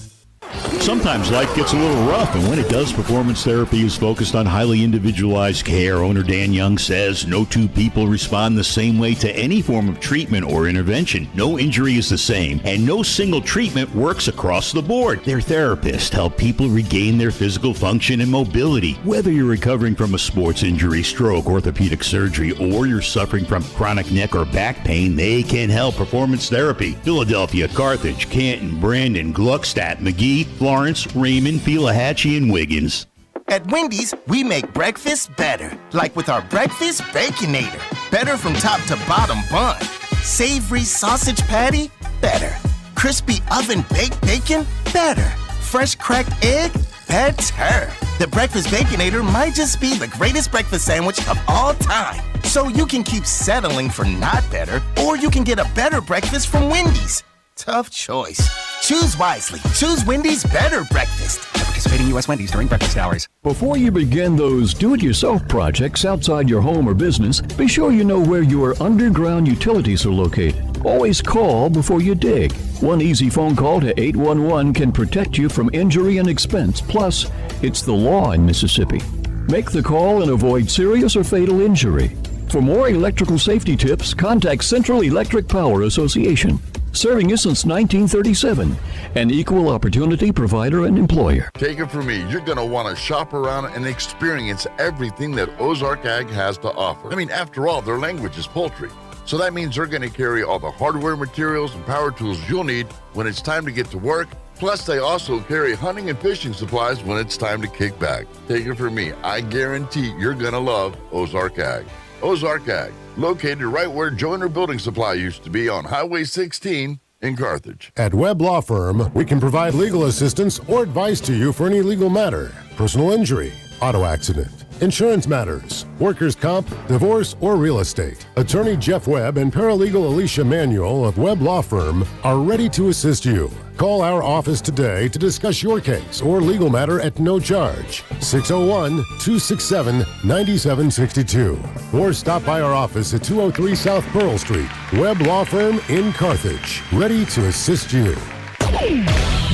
Sometimes life gets a little rough, and when it does, performance therapy is focused on highly individualized care. Owner Dan Young says no two people respond the same way to any form of treatment or intervention. No injury is the same, and no single treatment works across the board. Their therapists help people regain their physical function and mobility. Whether you're recovering from a sports injury, stroke, orthopedic surgery, or you're suffering from chronic neck or back pain, they can help. Performance therapy. Philadelphia, Carthage, Canton, Brandon, Gluckstadt, McGee, Florence, Raymond, Pelahatchie, and Wiggins. At Wendy's, we make breakfast better. Like with our Breakfast Baconator. Better from top to bottom bun. Savory sausage patty? Better. Crispy oven-baked bacon? Better. Fresh cracked egg? Better. The Breakfast Baconator might just be the greatest breakfast sandwich of all time. So you can keep settling for not better, or you can get a better breakfast from Wendy's. Tough choice. Choose wisely. Choose Wendy's Better Breakfast. At participating U.S. Wendy's during breakfast hours. Before you begin those do-it-yourself projects outside your home or business, be sure you know where your underground utilities are located. Always call before you dig. One easy phone call to 811 can protect you from injury and expense. Plus, it's the law in Mississippi. Make the call and avoid serious or fatal injury. For more electrical safety tips, contact Central Electric Power Association. Serving you since 1937, an equal opportunity provider and employer. Take it from me, you're going to want to shop around and experience everything that Ozark Ag has to offer. I mean, after all, their language is poultry. So that means they're going to carry all the hardware materials and power tools you'll need when it's time to get to work. Plus, they also carry hunting and fishing supplies when it's time to kick back. Take it from me, I guarantee you're going to love Ozark Ag. Ozark Ag, located right where Joyner Building Supply used to be on Highway 16 in Carthage. At Webb Law Firm, we can provide legal assistance or advice to you for any legal matter, personal injury, auto accident, insurance matters, workers' comp, divorce, or real estate. Attorney Jeff Webb and paralegal Alicia Manuel of Webb Law Firm are ready to assist you. Call our office today to discuss your case or legal matter at no charge. 601-267-9762. Or stop by our office at 203 South Pearl Street. Webb Law Firm in Carthage. Ready to assist you.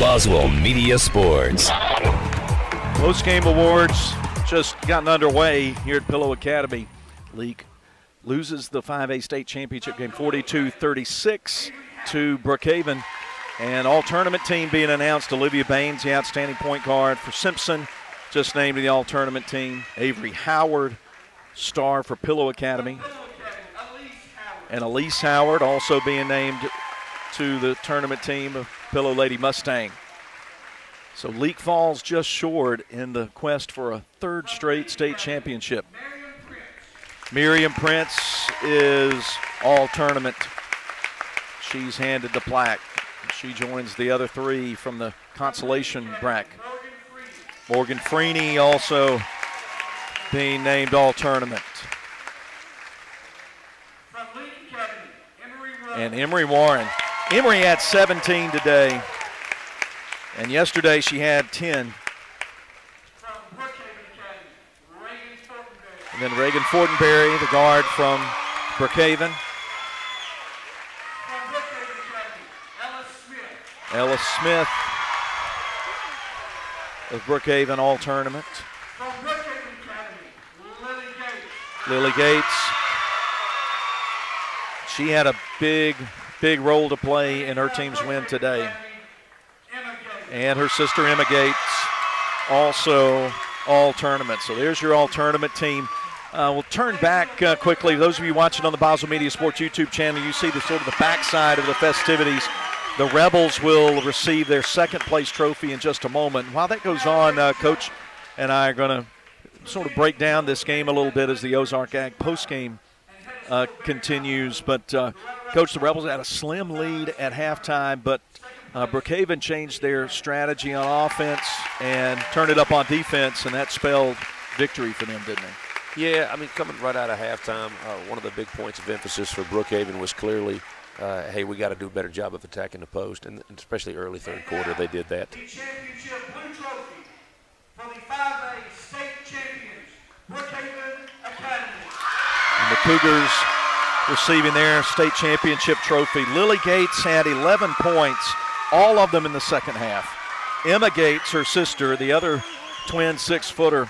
Boswell Media Sports. Post-game awards just gotten underway here at Pillow Academy. Leake loses the 5A state championship game 42-36 to Brookhaven. And all-tournament team being announced. Olivia Baines, the outstanding point guard for Simpson, just named to the all-tournament team. Avery Howard, star for Pillow Academy. And Elise Howard also being named to the tournament team of Pillow Lady Mustang. So Leake falls just short in the quest for a third straight state championship. Miriam Prince is all-tournament. She's handed the plaque. She joins the other three from the consolation bracket. Morgan Freeney also being named all-tournament. And Emery Warren. Emery had 17 today, and yesterday she had 10. And then Reagan Fortenberry, the guard from Brookhaven. Ellis Smith of Brookhaven all-tournament. Lily Gates. She had a big role to play in her team's win today. And her sister Emma Gates also all-tournament. So there's your all-tournament team. We'll turn back quickly. Those of you watching on the Boswell Media Sports YouTube channel, you see the sort of the backside of the festivities. The Rebels will receive their second-place trophy in just a moment. While that goes on, Coach and I are going to sort of break down this game a little bit as the Ozark Ag postgame continues. But, Coach, the Rebels had a slim lead at halftime, but Brookhaven changed their strategy on offense and turned it up on defense, and that spelled victory for them, didn't it? Yeah, I mean, coming right out of halftime, one of the big points of emphasis for Brookhaven was clearly, hey, we got to do a better job of attacking the post, and especially early third quarter, they did that. The championship blue trophy for the 5A state champions, Brookhaven Academy. And the Cougars receiving their state championship trophy. Lily Gates had 11 points, all of them in the second half. Emma Gates, her sister, the other twin 6-footer,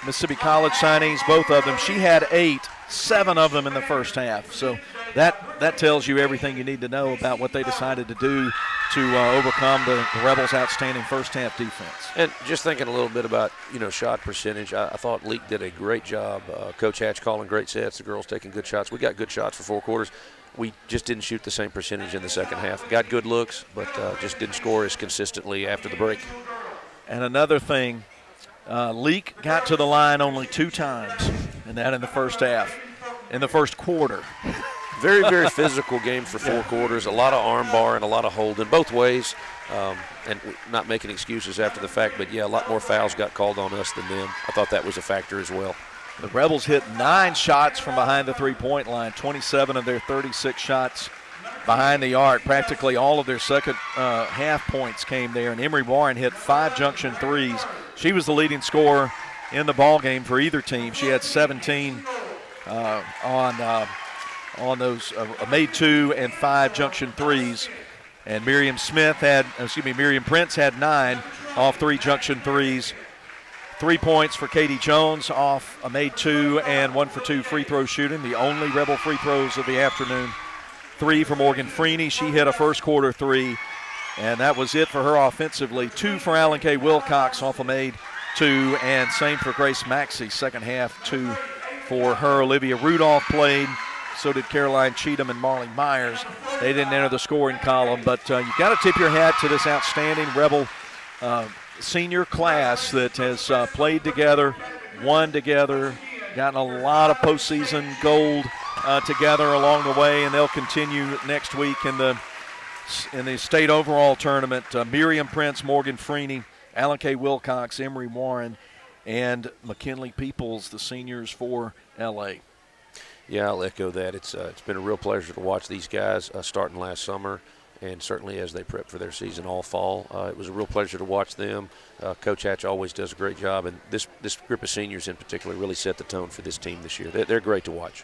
Mississippi College signees, both of them. She had 8, 7 of them in the first half. So that tells you everything you need to know about what they decided to do to overcome the Rebels' outstanding first-half defense. And just thinking a little bit about, shot percentage, I thought Leake did a great job. Coach Hatch calling great sets, the girls taking good shots. We got good shots for 4 quarters. We just didn't shoot the same percentage in the second half. Got good looks, but just didn't score as consistently after the break. And another thing, Leake got to the line only 2 times, and that in the first half, in the first quarter. Very, very physical game for 4 quarters. A lot of arm bar and a lot of holding both ways. And not making excuses after the fact, but, yeah, a lot more fouls got called on us than them. I thought that was a factor as well. The Rebels hit 9 shots from behind the three-point line, 27 of their 36 shots behind the arc. Practically all of their second half points came there, and Emery Warren hit 5 junction threes. She was the leading scorer in the ball game for either team. She had 17 on those made 2 and 5 junction threes. And Miriam Prince had 9 off 3 junction threes. 3 points for Katie Jones off a made 2 and 1 for 2 free throw shooting, the only Rebel free throws of the afternoon. 3 for Morgan Freeney. She hit a first quarter 3, and that was it for her offensively. 2 for Alan K. Wilcox off a made 2, and same for Grace Maxey. Second half, 2 for her. Olivia Rudolph played. So did Caroline Cheatham and Marley Myers. They didn't enter the scoring column, but you got to tip your hat to this outstanding Rebel senior class that has played together, won together, gotten a lot of postseason gold together along the way, and they'll continue next week in the state overall tournament. Miriam Prince, Morgan Freeney, Alan K. Wilcox, Emery Warren, and McKinley Peoples, the seniors for L.A. Yeah, I'll echo that. It's been a real pleasure to watch these guys starting last summer, and certainly as they prep for their season all fall. It was a real pleasure to watch them. Coach Hatch always does a great job, and this group of seniors in particular really set the tone for this team this year. They're great to watch.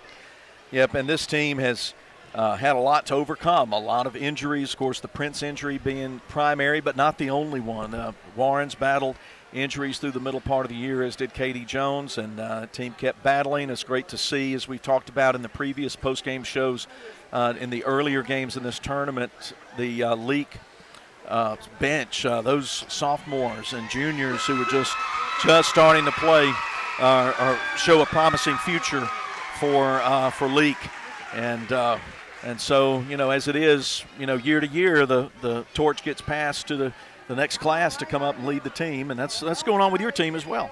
Yep, and this team has had a lot to overcome, a lot of injuries. Of course, the Prince injury being primary, but not the only one. Warren's battled injuries through the middle part of the year, as did Katie Jones, and the team kept battling. It's great to see, as we've talked about in the previous post-game shows, in the earlier games in this tournament, the Leake bench, those sophomores and juniors who were just starting to play, show a promising future for Leake. And so, as it is, year to year, the torch gets passed to the next class to come up and lead the team, and that's going on with your team as well.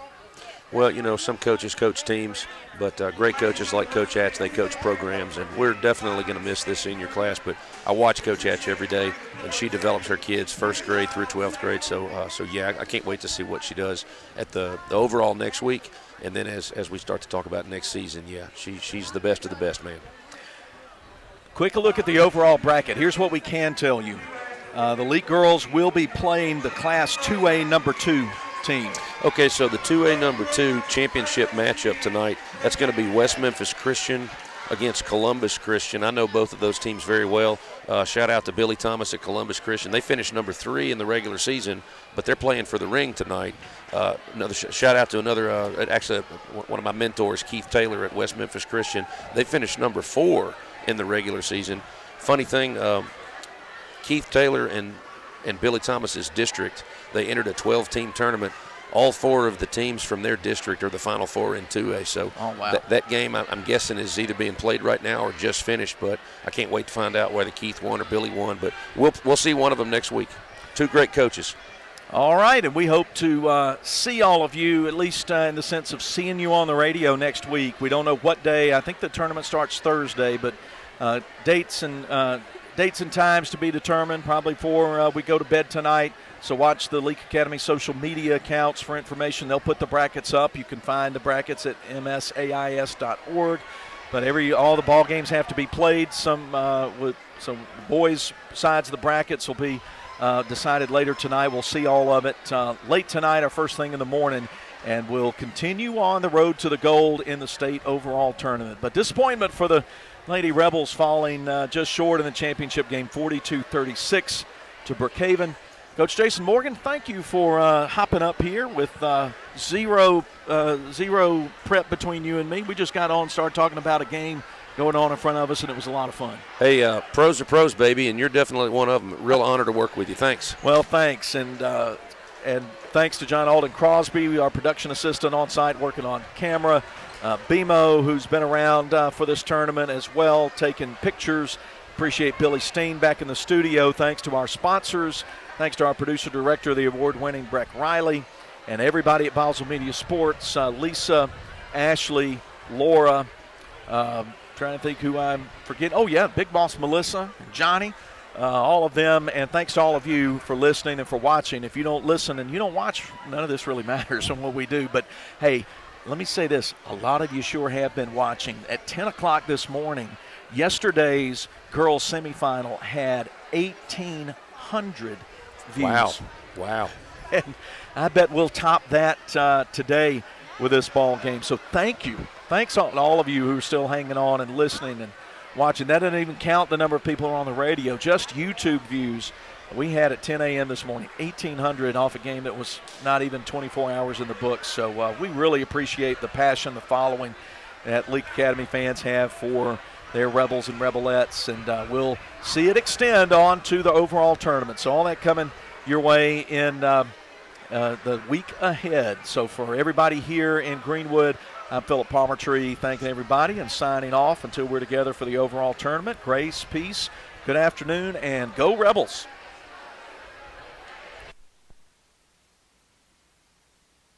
Well, you know, some coaches coach teams, but great coaches like Coach Hatch, they coach programs, and we're definitely going to miss this senior class. But I watch Coach Hatch every day, and she develops her kids first grade through 12th grade. So yeah, I can't wait to see what she does at the overall next week. And then as we start to talk about next season, yeah, she's the best of the best, man. Quick look at the overall bracket. Here's what we can tell you. The Leake girls will be playing the Class 2A number 2 team. Okay, so the 2A number 2 championship matchup tonight, that's going to be West Memphis Christian against Columbus Christian. I know both of those teams very well. Shout out to Billy Thomas at Columbus Christian. They finished number 3 in the regular season, but they're playing for the ring tonight. Another shout out to actually one of my mentors, Keith Taylor at West Memphis Christian. They finished number 4 in the regular season. Funny thing, Keith Taylor and Billy Thomas's district, they entered a 12-team tournament. All 4 of the teams from their district are the Final Four in 2A. So that game, I'm guessing, is either being played right now or just finished. But I can't wait to find out whether Keith won or Billy won. But we'll see one of them next week. 2 great coaches. All right, and we hope to see all of you, at least in the sense of seeing you on the radio next week. We don't know what day. I think the tournament starts Thursday, but dates and times to be determined probably before we go to bed tonight. So watch the Leake Academy social media accounts for information. They'll put the brackets up. You can find the brackets at msais.org. But all the ball games have to be played. Some boys' sides of the brackets will be decided later tonight. We'll see all of it late tonight or first thing in the morning. And we'll continue on the road to the gold in the state overall tournament. But disappointment for the Lady Rebels, falling just short in the championship game, 42-36 to Brookhaven. Coach Jason Morgan, thank you for hopping up here with zero prep between you and me. We just got on and started talking about a game going on in front of us, and it was a lot of fun. Hey, pros are pros, baby, and you're definitely one of them. Real honor to work with you. Thanks. Well, thanks, and thanks to John Alden Crosby, our production assistant on site working on camera. BMO, who's been around for this tournament as well, taking pictures. Appreciate Billy Steen back in the studio. Thanks to our sponsors. Thanks to our producer-director, the award-winning Breck Riley, and everybody at Boswell Media Sports, Lisa, Ashley, Laura, trying to think who I'm forgetting. Oh, yeah, Big Boss Melissa, Johnny, all of them. And thanks to all of you for listening and for watching. If you don't listen and you don't watch, none of this really matters on what we do. But, hey, let me say this. A lot of you sure have been watching. At 10 o'clock this morning, yesterday's girls semifinal had 1,800 views. Wow. And I bet we'll top that today with this ball game. So thank you. Thanks to all of you who are still hanging on and listening and watching. That doesn't even count the number of people who are on the radio, just YouTube views. We had at 10 a.m. this morning, 1,800 off a game that was not even 24 hours in the books. So we really appreciate the passion, the following that Leake Academy fans have for their Rebels and Rebelettes, and we'll see it extend on to the overall tournament. So all that coming your way in the week ahead. So for everybody here in Greenwood, I'm Philip Palmertree, thanking everybody and signing off until we're together for the overall tournament. Grace, peace, good afternoon, and go Rebels.